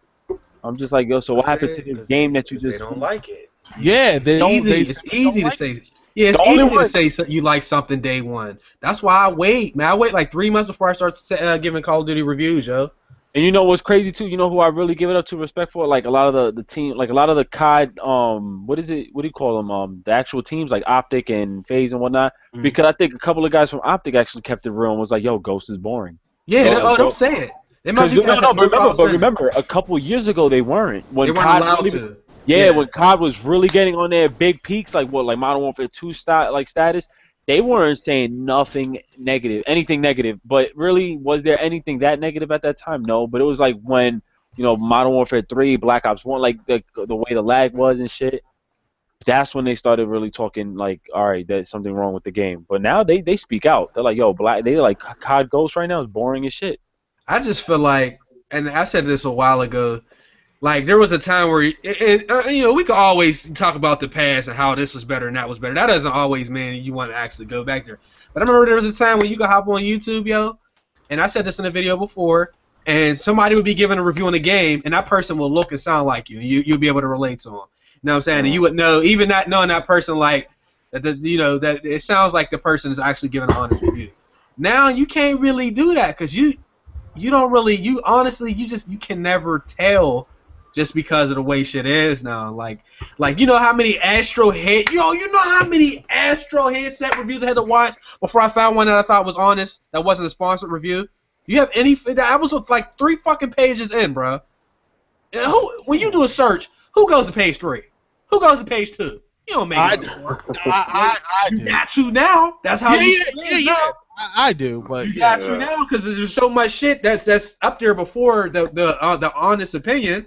I'm just like, yo, so what happened to this game that you just... They don't like it. yeah, It's easy to say. Yeah, it's easy to say you like something day one. That's why I wait, man. I wait like 3 months before I start giving Call of Duty reviews, yo. And you know what's crazy too? You know who I really give it up to respect for? Like a lot of the team, like a lot of the COD, what do you call them? The actual teams like Optic and FaZe and whatnot. Mm-hmm. Because I think a couple of guys from Optic actually kept it real and was like, "Yo, Ghost is boring." Yeah, don't say it. Remember, a couple years ago they weren't. When they weren't COD allowed really, to. Yeah, when COD was really getting on their big peaks, like Modern Warfare 2 status, they weren't saying anything negative. But really, was there anything that negative at that time? No. But it was like when Modern Warfare 3, Black Ops 1, like the way the lag was and shit. that's when they started really talking like, all right, there's something wrong with the game. But now they speak out. They're like, yo, they like COD Ghost right now is boring as shit. I just feel like, and I said this a while ago, like there was a time where, you know, we could always talk about the past and how this was better and that was better. That doesn't always mean you want to actually go back there. But I remember there was a time when you could hop on YouTube, yo, and I said this in a video before, and somebody would be giving a review on the game, and that person will look and sound like you, and you'll be able to relate to them. You know what I'm saying? And you would know, even not knowing that person, like that, you know, that it sounds like the person is actually giving an honest review. Now you can't really do that because you don't really, you honestly, you can never tell just because of the way shit is now. Like you know how many Astro head, you know how many Astro headset reviews I had to watch before I found one that I thought was honest, that wasn't a sponsored review. You have any? I was like 3 fucking pages in, bro. And when you do a search, who goes to page 3? Who goes to page 2? You don't make it. I You do. got to now. That's how Yeah. I do, but you got to now because there's so much shit that's up there before the honest opinion,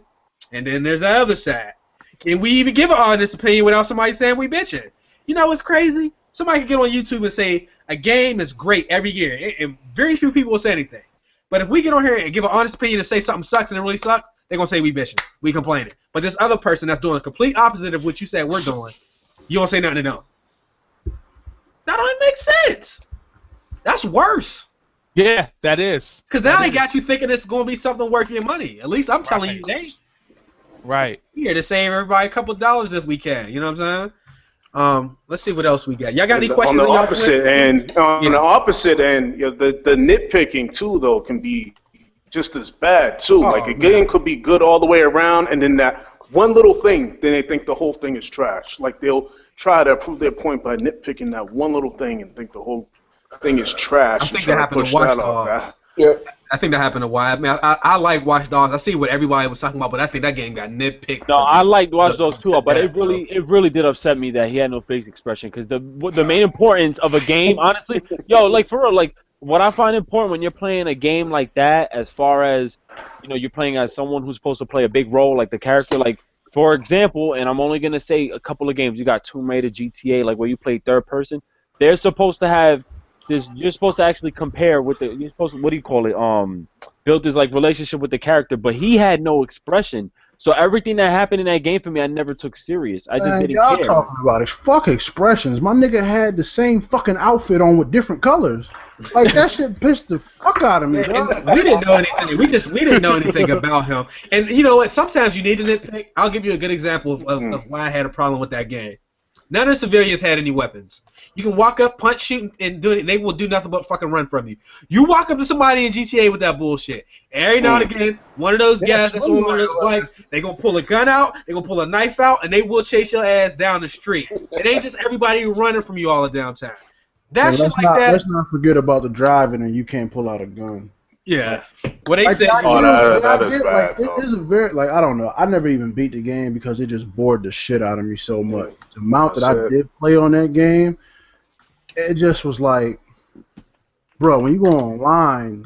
and then there's the other side. Can we even give an honest opinion without somebody saying we bitching? You know what's crazy? Somebody can get on YouTube and say a game is great every year, and very few people will say anything. But if we get on here and give an honest opinion and say something sucks and it really sucks, they're gonna say we bitching, we complaining. But this other person that's doing the complete opposite of what you said we're doing, you don't say nothing to them. That don't make sense. That's worse. yeah, that is. Because now they got you thinking it's going to be something worth your money. At least I'm telling you, they Right. here to save everybody a couple dollars if we can. You know what I'm saying? Let's see what else we got. Y'all got any questions? On the y'all opposite end, on the opposite end, you know, the nitpicking too though can be just as bad too. Like a game could be good all the way around, and then that one little thing, then they think the whole thing is trash. Like they'll try to prove their point by nitpicking that one little thing and think the whole thing is trash. I think that happened to Watch Dogs. Yeah. I think that happened to Watch. I mean, I like Watch Dogs. I see what everybody was talking about, but I think that game got nitpicked. No, I liked Watch Dogs too, but it really did upset me that he had no face expression. Because the main importance of a game, honestly, yo, like for real, like what I find important when you're playing a game like that, as far as you know, you're playing as someone who's supposed to play a big role, like the character, like for example, and I'm only gonna say a couple of games. You got Tomb Raider, GTA, like where you play third person. They're supposed to have this. You're supposed to actually compare with the. You're supposed to, what do you call it? Build this like relationship with the character, but he had no expression. So everything that happened in that game for me, I never took serious. I just didn't y'all care. talking about his fuck expressions. My nigga had the same fucking outfit on with different colors. Like that shit pissed the fuck out of me. Dog. We didn't know anything. We didn't know anything about him. And you know what? Sometimes you need to nitpick. I'll give you a good example of why I had a problem with that game. None of the civilians had any weapons. You can walk up, punch, shoot, and do it. They will do nothing but fucking run from you. You walk up to somebody in GTA with that bullshit. Every now and again, one of those guys that's on one of those bikes, they gonna pull a gun out, they gonna pull a knife out, and they will chase your ass down the street. It ain't just everybody running from you all the downtown. That shit like that. Let's not forget about the driving and you can't pull out a gun. Yeah. What they Like, said. it is a very, like, I don't know. I never even beat the game because it just bored the shit out of me so much. The amount that I did play on that game, it just was like, bro, when you go online,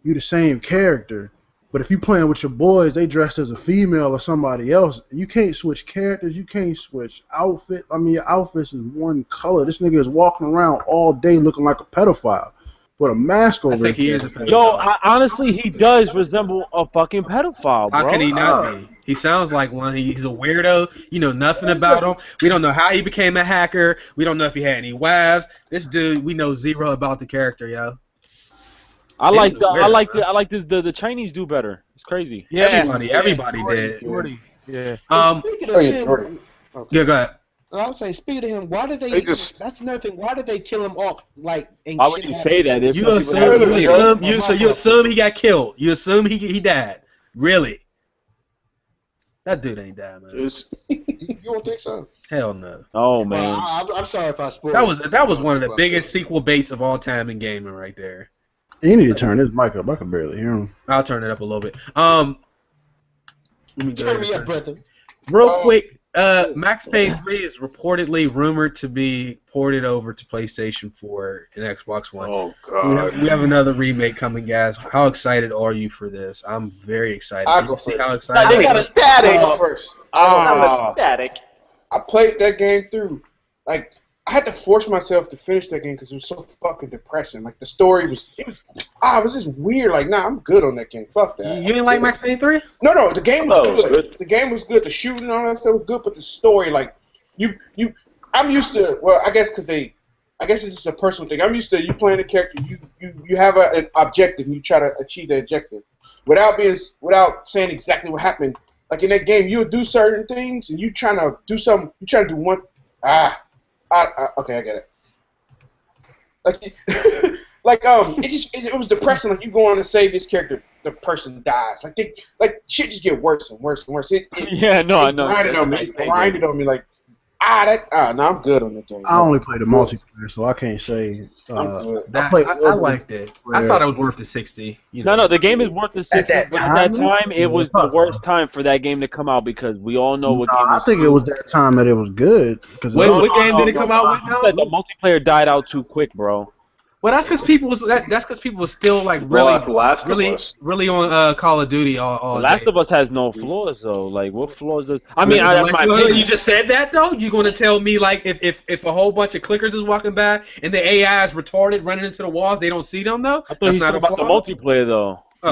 you the same character. But if you playing with your boys, they dressed as a female or somebody else. You can't switch characters. You can't switch outfit. I mean, your outfits is one color. This nigga is walking around all day looking like a pedophile with a mask over. I think he is a pedophile. Yo, honestly, he does resemble a fucking pedophile, bro. How can he not be? He sounds like one. He's a weirdo. You know nothing about him. We don't know how he became a hacker. We don't know if he had any wives. This dude, we know zero about the character, yo. I like the Chinese do better. It's crazy. Yeah. Everybody did. Jordy. Yeah. Speaking of him, Yeah, go ahead. I was saying, speaking of him, why did they? That's another thing. Why did they kill him off? Like, why would you say that? You assume he got killed. You assume he died. Really? That dude ain't died, man. You don't think so? Hell no. Oh man. I'm sorry if I spoiled. That was one of the biggest sequel baits of all time in gaming, right there. You need to turn this mic up. I can barely hear him. I'll turn it up a little bit. Let me Turn me up, brother. Real quick, Max Payne 3 is reportedly rumored to be ported over to PlayStation 4 and Xbox One. Oh god. We have another remake coming, guys. How excited are you for this? I'm very excited. I'll go See first. how excited? They got a static first. Oh, static. I played that game through. Like, I had to force myself to finish that game because it was so fucking depressing. Like, the story was just weird. Like, nah, I'm good on that game. Fuck that. You didn't like Max Payne 3? No, the game was good. The game was good. The shooting and all that stuff was good, but the story, like, I'm used to. Well, I guess it's just a personal thing. I'm used to you playing a character. You have an objective and you try to achieve the objective without saying exactly what happened. Like in that game, you'll do certain things and you trying to do something. You trying to do one. Okay, I get it. Like it was depressing. Like you go on to save this character, the person dies. Like shit just get worse and worse and worse. It I know. Grinded on me like. No, I'm good on the game. I only played the multiplayer, so I can't say. I liked it. I thought it was worth the 60. No, the game is worth the 60. At that time, it was the worst time for that game to come out because we all know what. I think it was that time that it was good. What game did it come out with now? The multiplayer died out too quick, bro. Well, that's because people was still like really on Call of Duty all Last day. of Us has no flaws though. Like what flaws? You just said that though. You gonna tell me like if a whole bunch of clickers is walking by and the AI is retarded running into the walls, they don't see them though? I thought you talking about the multiplayer though. We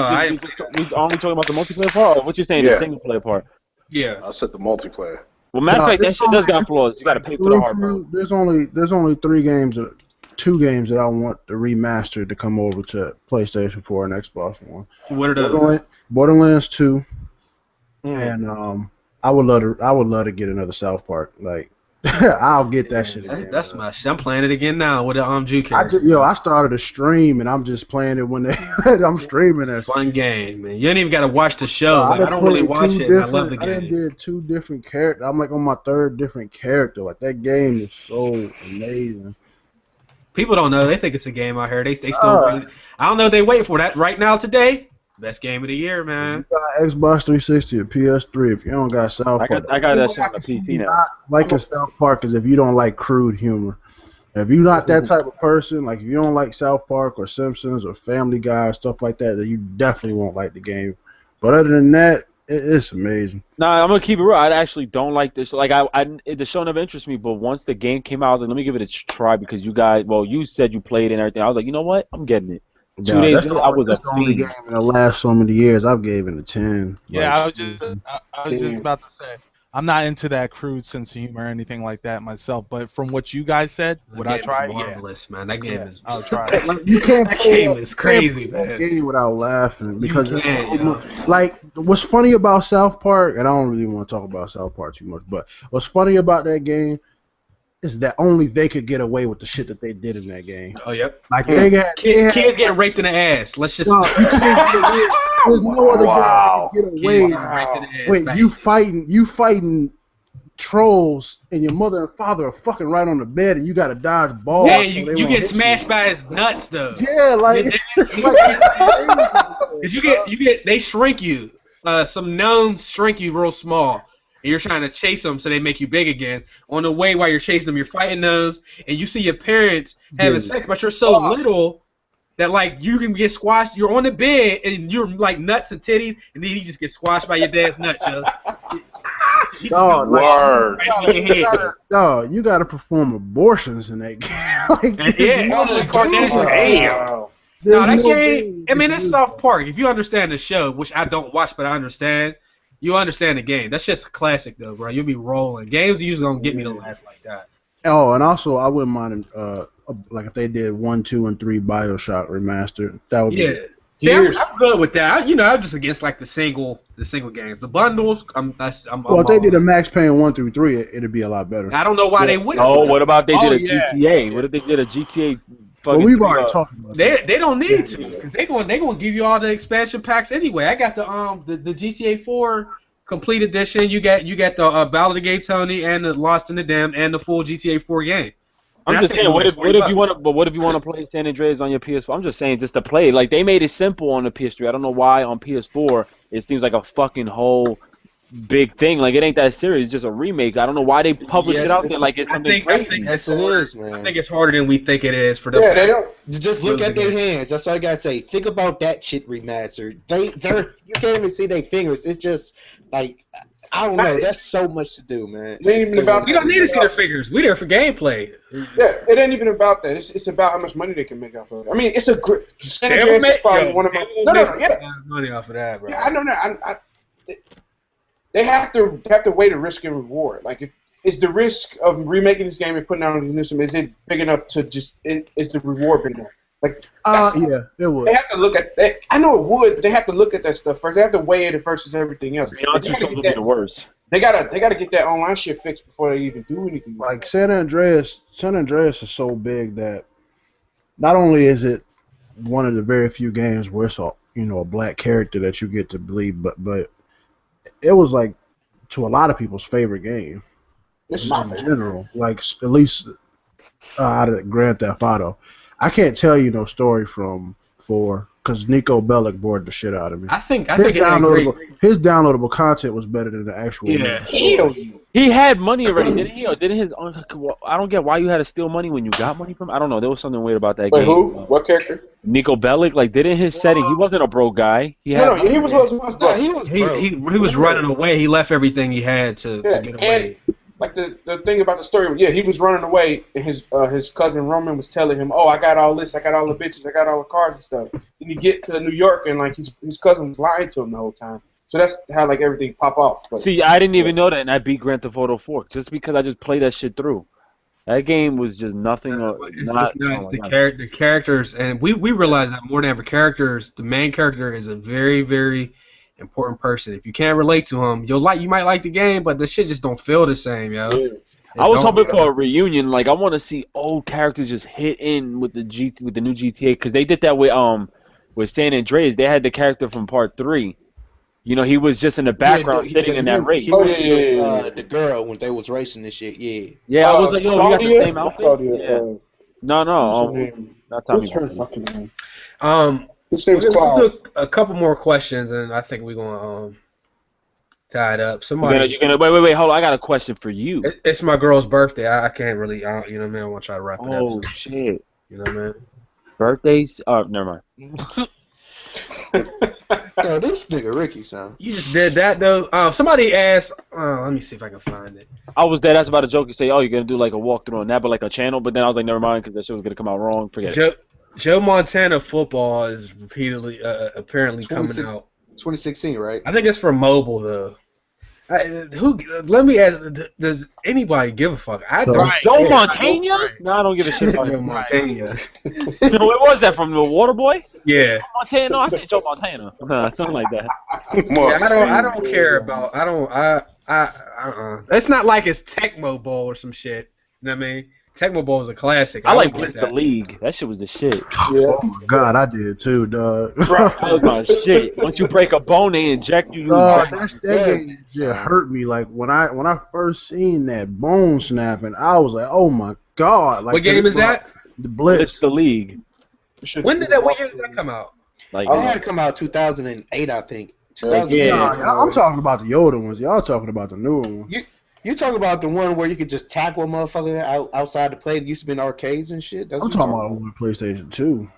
only talking about the multiplayer part, or what you saying the single player part? Yeah, I said the multiplayer. Well, matter of fact, that shit does got flaws. You gotta pay for the hardware. There's only 3 games. 2 games that I want the remastered to come over to PlayStation 4 and Xbox One. What are those? Borderlands 2, and I would love to get another South Park. Like I'll get that shit again. That's my shit. I'm playing it again now with the Juke character. I started a stream and I'm just playing it when I'm streaming that. Fun game, man. You ain't even got to watch the show. Like, I don't really watch it. And I love the game. I did 2 different characters. I'm like on my 3rd different character. Like that game is so amazing. People don't know. They think it's a game out here. They still. I don't know. They waiting for that right now today. Best game of the year, man. You got Xbox 360 or PS3. If you don't got South Park, I got that shit on the PC now. Like a South Park is if you don't like crude humor. If you're not that type of person, like if you don't like South Park or Simpsons or Family Guy or stuff like that, then you definitely won't like the game. But other than that, it's amazing. Nah, I'm gonna keep it real. I actually don't like this. Like, the show never interested me. But once the game came out, I was like, let me give it a try because you guys. Well, you said you played it and everything. I was like, you know what? I'm getting it. 2 days later, I was that's the only game in the last so many years I've given a 10. Yeah, I was just about to say. I'm not into that crude sense of humor or anything like that myself, but from what you guys said, would I try it? Marvelous, man. That game is. I'll try it. Like, you can't that game is crazy, man. That game without laughing because like what's funny about South Park, and I don't really want to talk about South Park too much, but what's funny about that game is that only they could get away with the shit that they did in that game. Oh, yep. Like kids getting raped in the ass. Let's just. No, you can't get away. There's no other game that can get away. Wait, you fighting trolls, and your mother and father are fucking right on the bed, and you gotta dodge balls. Yeah, you get smashed by his nuts though. Yeah, like. They shrink you. Some gnomes shrink you real small. And you're trying to chase them so they make you big again. On the way while you're chasing them, you're fighting those, and you see your parents having sex, but you're so little that like you can get squashed. You're on the bed and you're like nuts and titties, and then you just get squashed by your dad's nuts, yo. You gotta perform abortions in that game. That game. I mean, it's South Park. If you understand the show, which I don't watch, but I understand. You understand the game. That's just a classic, though, bro. You'll be rolling. Games usually don't get me to laugh like that. Oh, and also, I wouldn't mind, like, if they did 1, 2, and 3 BioShock remastered. That would be. See, I'm good with that. I'm just against like the single games. The bundles, if they did a Max Payne 1 through 3, it'd be a lot better. I don't know why they wouldn't. Oh, what about they did a GTA? What if they did a GTA? Well, we've already talked about that. They don't need to because they gonna give you all the expansion packs anyway. I got the GTA 4 complete edition. You got the Battle of the Gay Tony and the Lost in the Dam and the full GTA 4 game. I'm just saying, what if you want to play San Andreas on your PS4? I'm just saying, just to play. Like they made it simple on the PS3. I don't know why on PS4 it seems like a fucking whole big thing. Like it ain't that serious. It's just a remake. I don't know why they published it out there like it's something crazy. Yes, it is, man. I think it's harder than we think it is for them. Yeah, they don't. Just look at their hands. That's all I gotta say. Think about that shit remastered. You can't even see their fingers. It's just like I don't know. That's so much to do, man. It ain't even about. We don't need to see their figures. We there for gameplay. Yeah, it ain't even about that. It's about how much money they can make off of it. I mean, it's a great. San Andreas is probably one of my. No, yeah. Money off of that, bro. Yeah, I know that. They have to weigh the risk and reward. Like, if is the risk of remaking this game and putting out a new system, is it big enough to just? Is the reward big enough? Like, yeah, it would. They have to look at that. I know it would, but they have to look at that stuff first. They have to weigh it versus everything else. Beyond just be the worst. They gotta get that online shit fixed before they even do anything. Like San Andreas is so big that not only is it one of the very few games where it's a black character that you get to bleed, but it was like to a lot of people's favorite game. It's in general, like at least out of Grand Theft Auto. I can't tell you no story from 4 because Nico Bellic bored the shit out of me. I think his downloadable content was better than the actual. Yeah, he had money already, didn't he? Or didn't his? I don't get why you had to steal money when you got money from. I don't know. There was something weird about that game. Wait, who? What character? Nico Bellic. Like, didn't his setting? He wasn't a broke guy. He was running away. He left everything he had to get away. Like the thing about the story, he was running away, and his cousin Roman was telling him, "Oh, I got all this, I got all the bitches, I got all the cars and stuff." Then you get to New York, and like his cousin was lying to him the whole time. So that's how like everything pop off. But, see, I didn't even know that, and I beat Grand Theft Auto 4 just because I just played that shit through. That game was just nothing. The characters, and we realize that more than ever, the main character is a very, very important person. If you can't relate to him, you might like the game, but the shit just don't feel the same, yo. Yeah. I was hoping for a reunion. Like, I want to see old characters just hit in with the new GTA, because they did that with San Andreas. They had the character from Part 3. You know, he was just in the background sitting in that race. The girl when they was racing this shit. Yeah, I was like, yo, we got the same outfit. Claudia, No, not Tommy. What's her fucking name? Let's do a couple more questions, and I think we're gonna tie it up. Somebody, you're gonna wait. Hold on, I got a question for you. It's my girl's birthday. I can't really, you know what I mean. I want to try to wrap it up. Oh shit! You know what I mean? Birthdays? Oh, never mind. Yo, this nigga Ricky, son. You just did that though. Somebody asked. Let me see if I can find it. I was dead. That's about a joke. You say, oh, you're gonna do like a walkthrough on that, but like a channel. But then I was like, never mind, because that shit was gonna come out wrong. Forget it. Joe Montana football is repeatedly apparently coming out. 2016, right? I think it's for mobile though. Let me ask. Does anybody give a fuck? I don't. Joe Montana? No, I don't give a shit about Joe Montana. What was that from the Waterboy? Yeah. Montana? No, I said Joe Montana. Something like that. I don't care about. It's not like it's Tecmo Bowl or some shit. You know what I mean? Tecmo Bowl is a classic. I like Blitz the League. That shit was the shit. Yeah. Oh my god, I did too, dog. That was my shit. Once you break a bone, they inject you. That game just hurt me. Like when I first seen that bone snapping, I was like, oh my god. Like, what game is that? The Blitz the League. What year did that come out? Like it had to come out 2008, I think. 2008. Yeah, I'm talking about the older ones. Y'all talking about the newer ones. You talking about the one where you could just tackle a motherfucker outside the plate? It used to be in arcades and shit. I'm talking about on PlayStation 2.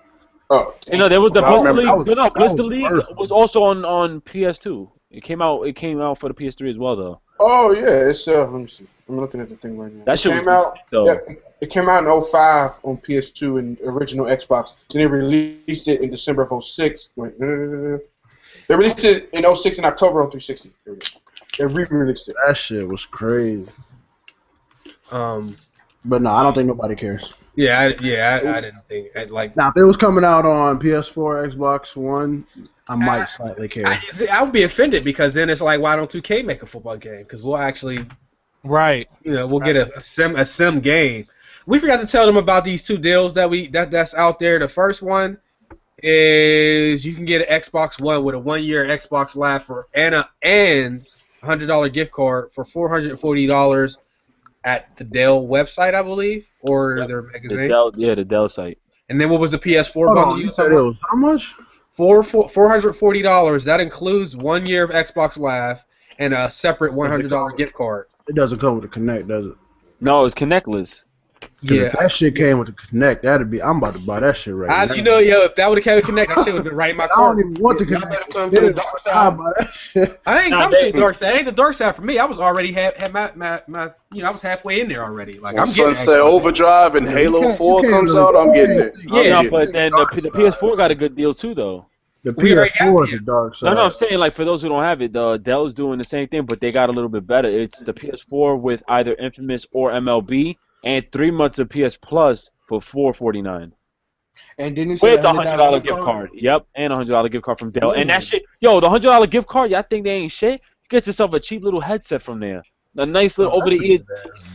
Oh, you know, there was the Blitz League. No, Blitz the League was also on PS2. It came out for the PS3 as well, though. Oh yeah, it's let me see. I'm looking at the thing right now. That shit came out. It came out in 05 on PS2 and original Xbox. Then they released it in December of 06. Wait, they released it in 06 in October on 360. They re-released it. That shit was crazy. But no, I don't think nobody cares. I didn't think like. Now, if it was coming out on PS4, Xbox One, I might slightly care. I would be offended because then it's like, why don't 2K make a football game? Because we'll actually, we'll get a sim game. We forgot to tell them about these two deals that's out there. The first one is you can get an Xbox One with a 1-year Xbox Live and $100 gift card for $440 at the Dell website, I believe, or their magazine. The Dell site. And then what was the PS4 bundle? You said it was how much? $440. That includes 1 year of Xbox Live and a separate $100 gift card. It doesn't come with a Kinect, does it? No, it's Connectless. Yeah. If that shit came with the Connect, I'm about to buy that shit right now. You know, yo, if that would have came with Connect, that shit would have been right in my I cart. don't even want the Y'all Connect. better come to the dark side. I ain't Nah, coming to they- the dark side. Ain't the dark side for me. I was already had my you know, I was halfway in there already. Like When I'm getting Sunset Xbox. Overdrive and Yeah, Halo you 4 can't comes really out, I'm go getting against it. it. I'm Yeah, No, getting it. but then the PS4 got a good deal too, though. The We already got PS4 is the- the dark side. No, I'm saying like for those who don't have it, Dell's doing the same thing, but they got a little bit better. It's the PS4 with either Infamous or MLB, and 3 months of PS Plus for $449 And didn't you say with the $100 gift card. Yep, and a $100 gift card from Dell. And that shit, yo, the $100 gift card, y'all think they ain't shit? Get yourself a cheap little headset from there. A nice little over the ear,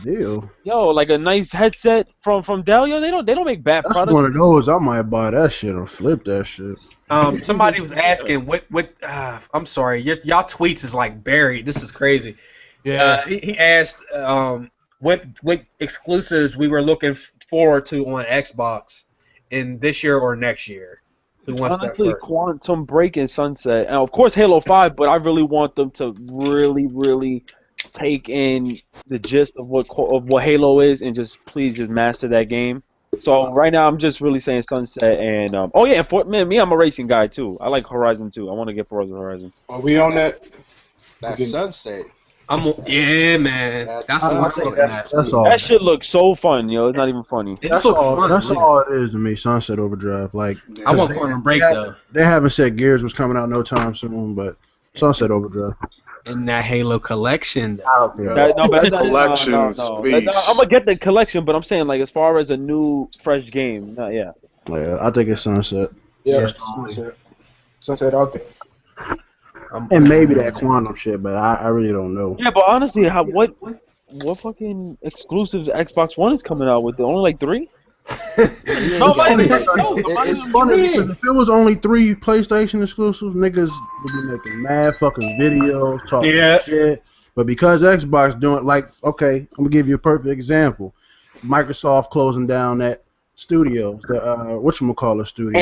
deal. yo, like a nice headset from Dell. Yo, they don't make bad That's products. one of those. I might buy that shit or flip that shit. Somebody was asking what I'm sorry, y'all tweets is like buried. This is crazy. Yeah. He asked what exclusives we were looking forward to on Xbox in this year or next year. Who wants Honestly, that first? Quantum Break and Sunset, and of course Halo 5. But I really want them to really take in the gist of what Halo is, and just please just master that game. So right now I'm just really saying Sunset and oh yeah, and I'm a racing guy too. I like Horizon too. I want to get Forza Horizon. Are we on that? That Sunset. Yeah, man. That's what I'm looking at. That's all. That shit looks so fun, yo. It's not even funny. It That's just looks all. fun. That's to me. all it is to me. Sunset Overdrive. Like I want Quantum Break though. they haven't said Gears was coming out no time soon, but Sunset Overdrive. In that Halo collection. I don't care. Collections, please. I'm gonna get the collection, but I'm saying like as far as a new fresh game, yeah. Yeah, I think it's Sunset. Yeah, Yeah. Sunset out there. And maybe that Quantum shit, but I really don't know. Yeah, but honestly, what fucking exclusives Xbox One is coming out with? Only like 3? No, It's funny because if it was only 3 PlayStation exclusives, niggas would be making mad fucking videos, talking shit. But because Xbox doing okay, I'm gonna give you a perfect example. Microsoft closing down that studio, the whatchamacallit studio,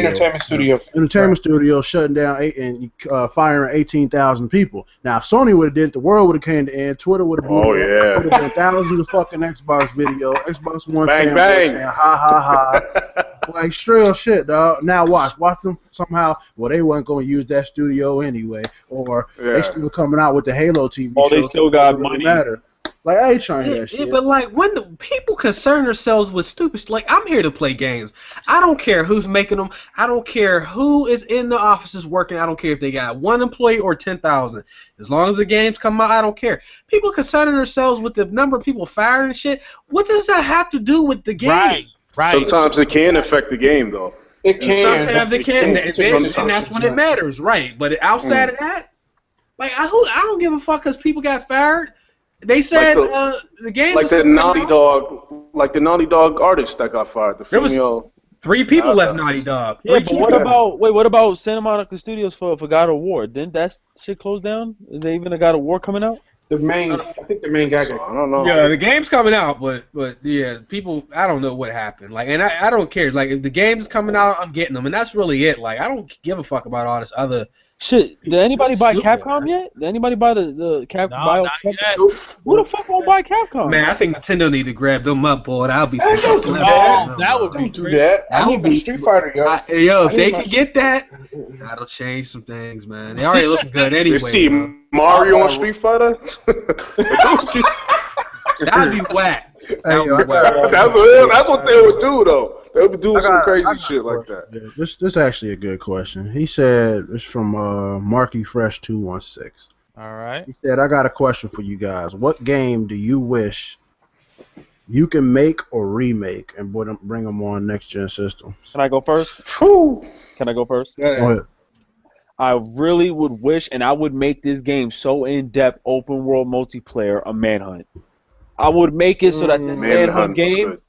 entertainment studio, shutting down and firing 18,000 people. Now, if Sony would have did it, the world would have came to end. Twitter would have been, would have been thousands of fucking Xbox videos. Xbox One Bang, fans bang. saying ha ha ha, like straight shit, dog. Now watch them somehow. Well, they weren't gonna use that studio anyway, or they still coming out with the Halo TV show. They still got money. Matter. Like, I ain't trying to hear that shit. Yeah, but like when the people concern themselves with stupid shit, like I'm here to play games. I don't care who's making them. I don't care who is in the offices working. I don't care if they got 1 employee or 10,000. As long as the games come out, I don't care. People concerning themselves with the number of people fired and shit. What does that have to do with the game? Right. Sometimes it can affect the game, though. It can. Sometimes it can, and that's when it matters, right? But outside of that, like I don't give a fuck because people got fired. They said the game. Like the Naughty Dog artist that got fired. The female. There was 3 people left Naughty Dog. Yeah, but what about Santa Monica Studios for God of War? Didn't that shit close down? Is there even a God of War coming out? I think the main guy got. I don't know. Yeah, the game's coming out, but yeah, people, I don't know what happened. Like, and I don't care. Like, if the game's coming out, I'm getting them, and that's really it. Like, I don't give a fuck about all this other. Shit, did anybody buy stupid, Capcom man. yet? Did anybody buy the Capcom? No, not yet. Who the fuck won't buy Capcom? Man, I think Nintendo need to grab them up, boy. That'll be some. That would be Don't do that. I need the Street Fighter, yo. If they could get that, that'll change some things, man. They already looking good anyway. You see bro. Mario on Street Fighter? That'd be whack. Hey, yo, That's what they would do, though. They would be doing some crazy shit like that. Yeah, this is actually a good question. He said it's from Marky Fresh 216. All right. He said, I got a question for you guys. What game do you wish you can make or remake and bring them on next gen systems? Can I go first? Can I go first? Go ahead. I really would wish, and I would make this game so in-depth, open-world multiplayer, a Manhunt. I would make it so that the Manhunt game,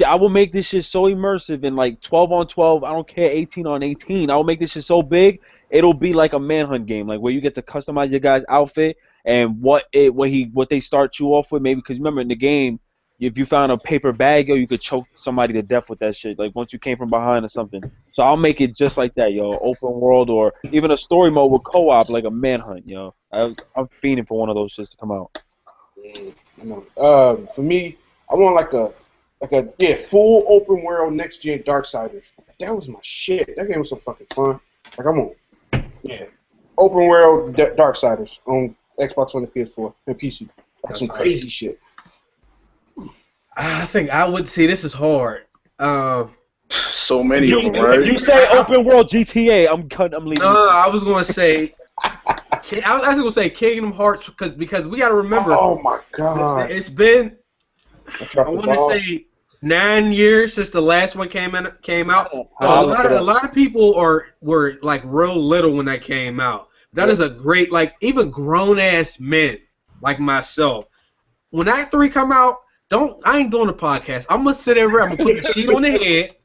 I will make this shit so immersive in like 12 on 12. I don't care, 18 on 18. I will make this shit so big, it'll be like a Manhunt game, like where you get to customize your guy's outfit and what they start you off with. Maybe because remember in the game, if you found a paper bag, yo, you could choke somebody to death with that shit. Like once you came from behind or something. So I'll make it just like that, yo. Open world or even a story mode with co-op, like a Manhunt, yo. I'm fiending for one of those shits to come out. For me, I want like a full open world next gen Darksiders. That was my shit. That game was so fucking fun. Like I'm on, open world Darksiders on Xbox One and PS4 and PC. That's some crazy shit. I think I would see this is hard. So many of them, right? You say open world GTA, I'm leaving. No, I was gonna say. I was gonna say Kingdom Hearts because we gotta remember. Oh my god! It's been. I want to say 9 years since the last one came out. A lot of people were like real little when that came out. That is a great, like, even grown ass men like myself. When Act 3 come out, I ain't doing a podcast. I'm gonna sit there. I'm gonna put the sheet on the head.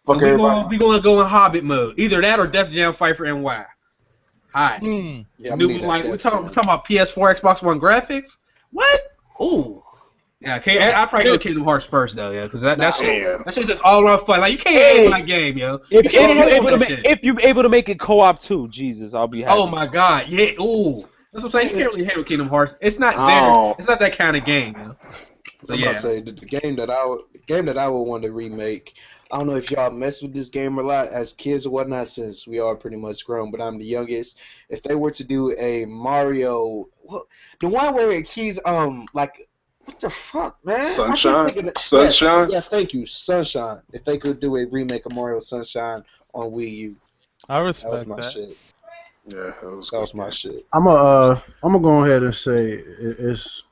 Fuck and we gonna go in Hobbit mode. Either that or Def Jam Fight for NY. Hi. Yeah, we're talking about PS4, Xbox One graphics. What? Ooh. Yeah, I probably go Kingdom Hearts first though, because that's just all around fun. Like you can't hate my game, yo. If you're able to make it co-op too, Jesus, I'll be happy. Oh my God, yeah. Ooh, that's what I'm saying. You can't really hate with Kingdom Hearts. It's not there. It's not that kind of game, yo. So I'm about to say the game that I would want to remake. I don't know if y'all mess with this game a lot as kids or whatnot, since we are pretty much grown, but I'm the youngest. If they were to do a Mario, the one where he's like, what the fuck, man? Sunshine. Yes, thank you, Sunshine. If they could do a remake of Mario Sunshine on Wii U, I respect that was my shit. Yeah, that was my shit. I'm gonna go ahead and say it's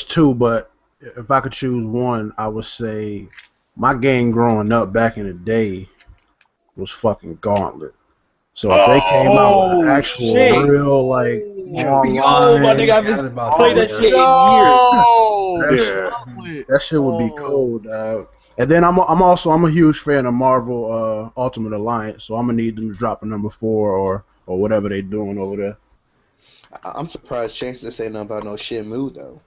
two, but if I could choose one, I would say my game growing up back in the day was fucking Gauntlet. So if they came out with an actual real like online, my nigga, I've been playing that shit in years. That shit would be cool, dog. And then I'm a huge fan of Marvel Ultimate Alliance, so I'm gonna need them to drop a number 4 or whatever they doing over there. I'm surprised Chance didn't say nothing about no Shenmue though.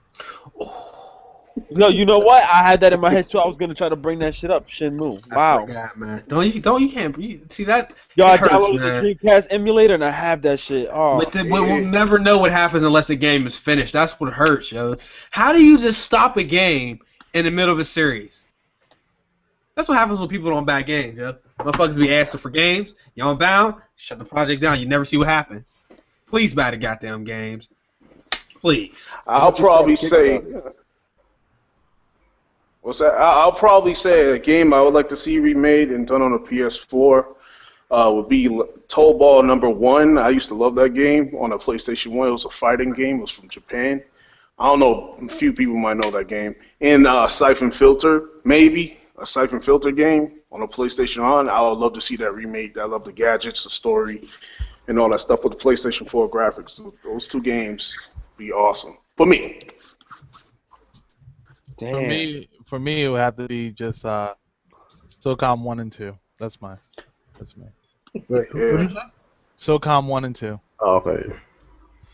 No, you know what? I had that in my head too. I was gonna try to bring that shit up. Shenmue. Wow. I forgot, man. You can't see that. Yo, I downloaded the Dreamcast emulator and I have that shit. Oh, we'll never know what happens unless the game is finished. That's what hurts, yo. How do you just stop a game in the middle of a series? That's what happens when people don't buy games, yo. Motherfuckers be asking for games. You don't bound, shut the project down. You never see what happened. Please buy the goddamn games. Please. I'll probably say. What's that? I'll probably say a game I would like to see remade and done on a PS4 would be Toe Ball #1. I used to love that game on a PlayStation 1. It was a fighting game. It was from Japan. I don't know. A few people might know that game. And Siphon Filter, maybe. A Siphon Filter game on a PlayStation 1. I would love to see that remade. I love the gadgets, the story, and all that stuff with the PlayStation 4 graphics. Those two games would be awesome. For me. Damn. For me, it would have to be just SOCOM 1 and 2. That's me. Wait, what did you say? SOCOM 1 and 2. Oh, okay.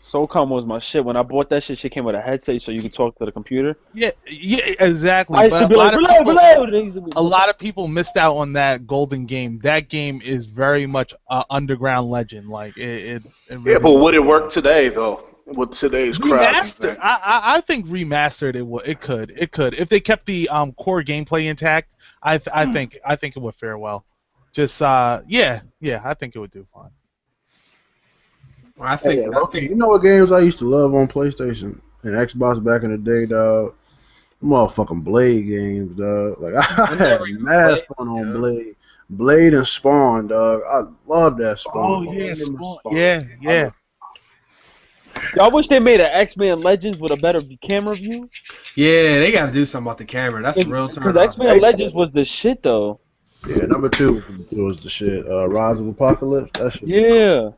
SOCOM was my shit. When I bought that shit came with a headset so you could talk to the computer. Yeah, exactly. I used to be like, a lot of people missed out on that golden game. That game is very much an underground legend. Like it really yeah, but would it work today though? With today's remastered, I think remastered it could if they kept the core gameplay intact. I think it would fare well. Just yeah, I think it would do fine. I think you know what games I used to love on PlayStation and Xbox back in the day, dog? Motherfucking Blade games, dog. Like I had mad fun on Blade. Blade and Spawn, dog. I love that Spawn. Oh yeah, Spawn. Yeah. I wish they made an X-Men Legends with a better camera view. Yeah, they gotta do something about the camera. That's a real turn. Because X-Men Legends was the shit though. Yeah, #2 was the shit. Rise of Apocalypse. That shit. Yeah.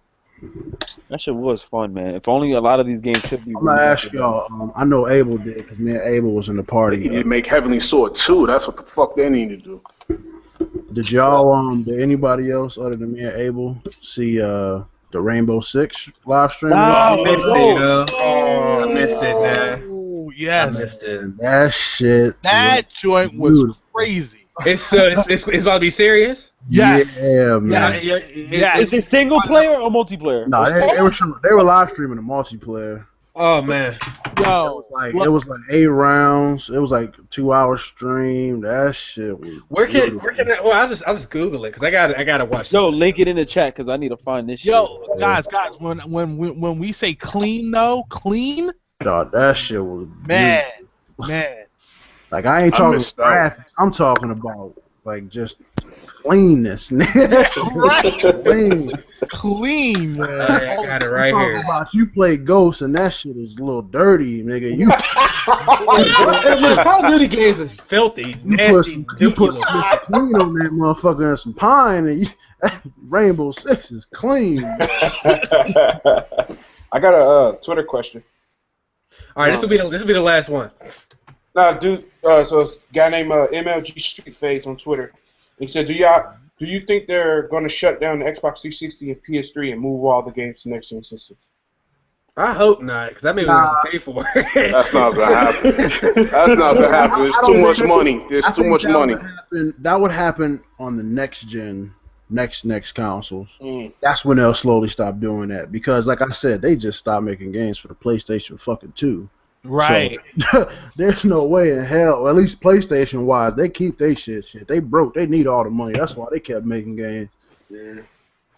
That shit was fun, man. If only a lot of these games could be. I'm gonna ask y'all. I know Abel did because me and Abel was in the party. You make Heavenly Sword 2. That's what the fuck they need to do. Did y'all? Did anybody else other than me and Abel see the Rainbow Six live stream? I missed it. I missed it, man. Oh yes. I missed it. That shit. That joint was crazy. It's about to be serious. Yes. Yeah, man. Is it single player or multiplayer? No, they were live streaming the multiplayer. Oh man. Yo, It was like 8 rounds. It was like 2-hour stream. That shit was. Where can beautiful. I? Well, I'll just Google it because I gotta watch. Yo, link it in the chat because I need to find this shit. Yo, guys, when we say clean though, clean, Dog, that shit was man. Like I ain't I talking missed out. graphics. I'm talking about like just cleanness, nigga. Clean, man. Alright, I got it right I'm talking here. about you play Ghost and that shit is a little dirty, nigga. You Look, Call of Duty games is filthy, nasty, you put dookie some Mr. Clean on that motherfucker and some pine, and Rainbow Six is clean. I got a Twitter question. All right, this will be the last one. Now, dude, so it's a guy named MLG Street Fades on Twitter. He said, "Do you think they're going to shut down the Xbox 360 and PS3 and move all the games to next-gen systems?" I hope not, because that means we have to pay for it. That's not gonna happen. That's not gonna happen. There's too much money. There's too much money. That would happen on the next gen, next consoles. Mm. That's when they'll slowly stop doing that because, like I said, they just stopped making games for the PlayStation fucking 2. Right. So, there's no way in hell, at least PlayStation wise, they keep their shit. They broke. They need all the money. That's why they kept making games. Yeah.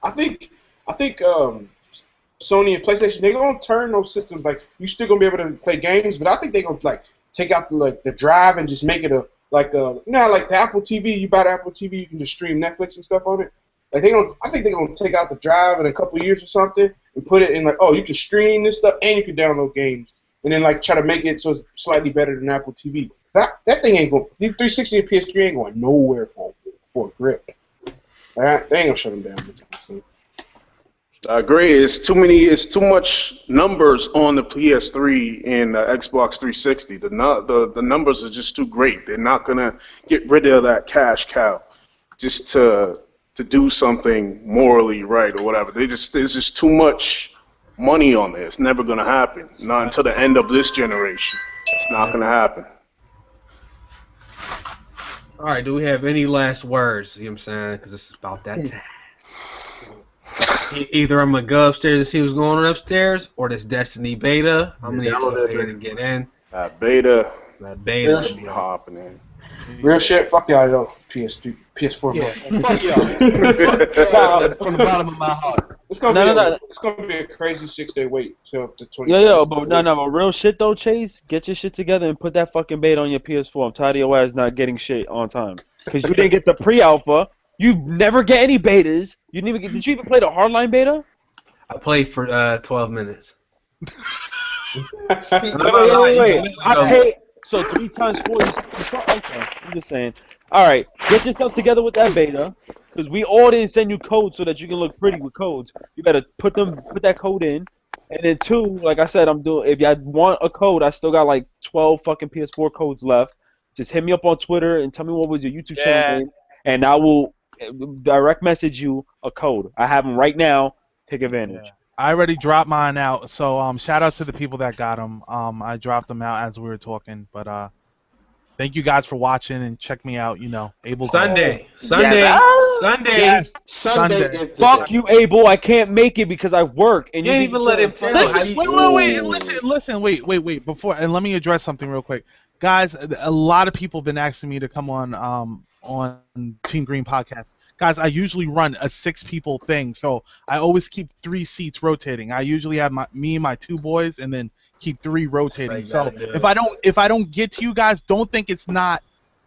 I think Sony and PlayStation, they're gonna turn those systems like you still gonna be able to play games, but I think they're gonna like take out the drive and just make it like the Apple TV. You buy the Apple TV, you can just stream Netflix and stuff on it. Like I think they're gonna take out the drive in a couple of years or something and put it in like, oh, you can stream this stuff and you can download games, and then like try to make it so it's slightly better than Apple TV. That thing ain't going. The 360 and PS3 ain't going nowhere for a grip. They ain't gonna shut them down. So. I agree. It's too much numbers on the PS3 and the Xbox 360. The numbers are just too great. They're not gonna get rid of that cash cow just to do something morally right or whatever. There's just too much money on there. It's never gonna happen. Not until the end of this generation. It's not gonna happen. All right, do we have any last words? You know what I'm saying? Because it's about that time. Either I'm going to go upstairs and see what's going on upstairs, or this Destiny beta. I'm going to go ahead and get in. That beta. Should be hopping in. Real shit, fuck y'all though. PS4. Yeah, fuck y'all. From the bottom of my heart. It's gonna be a crazy 6-day wait till the 20. But real shit though, Chase. Get your shit together and put that fucking beta on your PS4. I'm tired of your ass not getting shit on time. Cause you didn't get the pre-alpha. You never get any betas. Did you even play the hardline beta? I played for 12 minutes. Wait. I paid. So 3 times 4 is okay. I'm just saying. All right, get yourself together with that beta, because we all didn't send you codes so that you can look pretty with codes. You gotta put that code in, and then 2, like I said, if you want a code, I still got like 12 fucking PS4 codes left. Just hit me up on Twitter and tell me what was your YouTube channel name, and I will direct message you a code. I have them right now. Take advantage. Yeah. I already dropped mine out, so shout out to the people that got them. I dropped them out as we were talking, but thank you guys for watching and check me out. Abel. Sunday. Yes. Sunday. Fuck you, Abel. I can't make it because I work. And you didn't even let him tell how you. Wait. Wait. Before, and let me address something real quick, guys. A lot of people have been asking me to come on Team Green podcast. Guys, I usually run a 6-people thing, so I always keep 3 seats rotating. I usually have me and my 2 boys, and then keep 3 rotating. So if I don't get to you guys, don't think it's not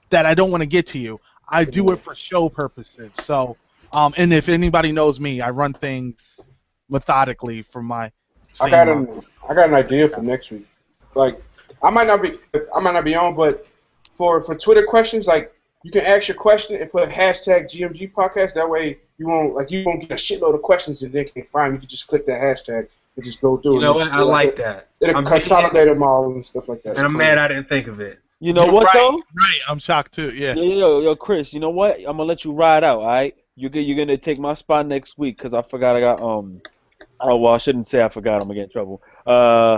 that I don't want to get to you. I do it for show purposes. So, and if anybody knows me, I run things methodically for my. I got an idea for next week. Like, I might not be on, but for Twitter questions, like. You can ask your question and put hashtag GMG podcast. That way you won't get a shitload of questions and then can't find. You can just click that hashtag and just go through. You know what? I like that. It'll consolidate them all and stuff like that. And I'm mad I didn't think of it. You know what though? Right. I'm shocked too. Yeah. Yo, Chris. You know what? I'm gonna let you ride out. All right. You're gonna take my spot next week because I forgot I got Oh well, I shouldn't say I forgot. I'm gonna get in trouble.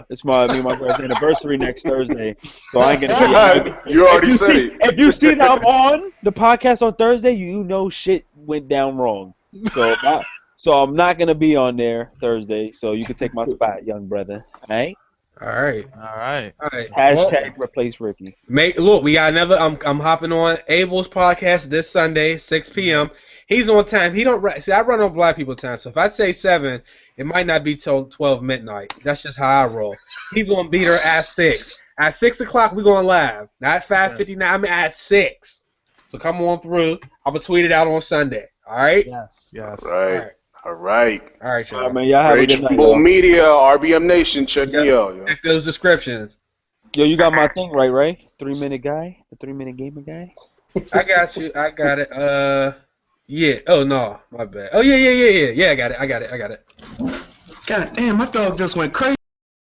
It's me and my girl's anniversary next Thursday, so I ain't gonna be. You already said it. If you see that I'm on the podcast on Thursday, you know shit went down wrong. So I'm not gonna be on there Thursday, so you can take my spot, young brother. All right? All right. All right. All right. Hashtag replace Ricky. Look, we got another. I'm hopping on Abel's podcast this Sunday, 6 p.m. He's on time. He don't see. I run on black people time, so if I say 7, it might not be till 12 midnight. That's just how I roll. He's gonna beat her at 6. At 6 o'clock, we're going live. Not 5:59. I mean at 6. So come on through. I'm gonna tweet it out on Sunday. All right. Yes. Yes. Right. All right. All right, y'all. All right, man. Y'all have a good night. RagingBullMedia, RBM Nation, check me out. Yo. Check those descriptions. Yo, you got my thing right, right? 3-minute guy, the 3-minute gamer guy. I got you. I got it. Yeah. Oh no, my bad. Oh yeah. I got it. God damn, my dog just went crazy.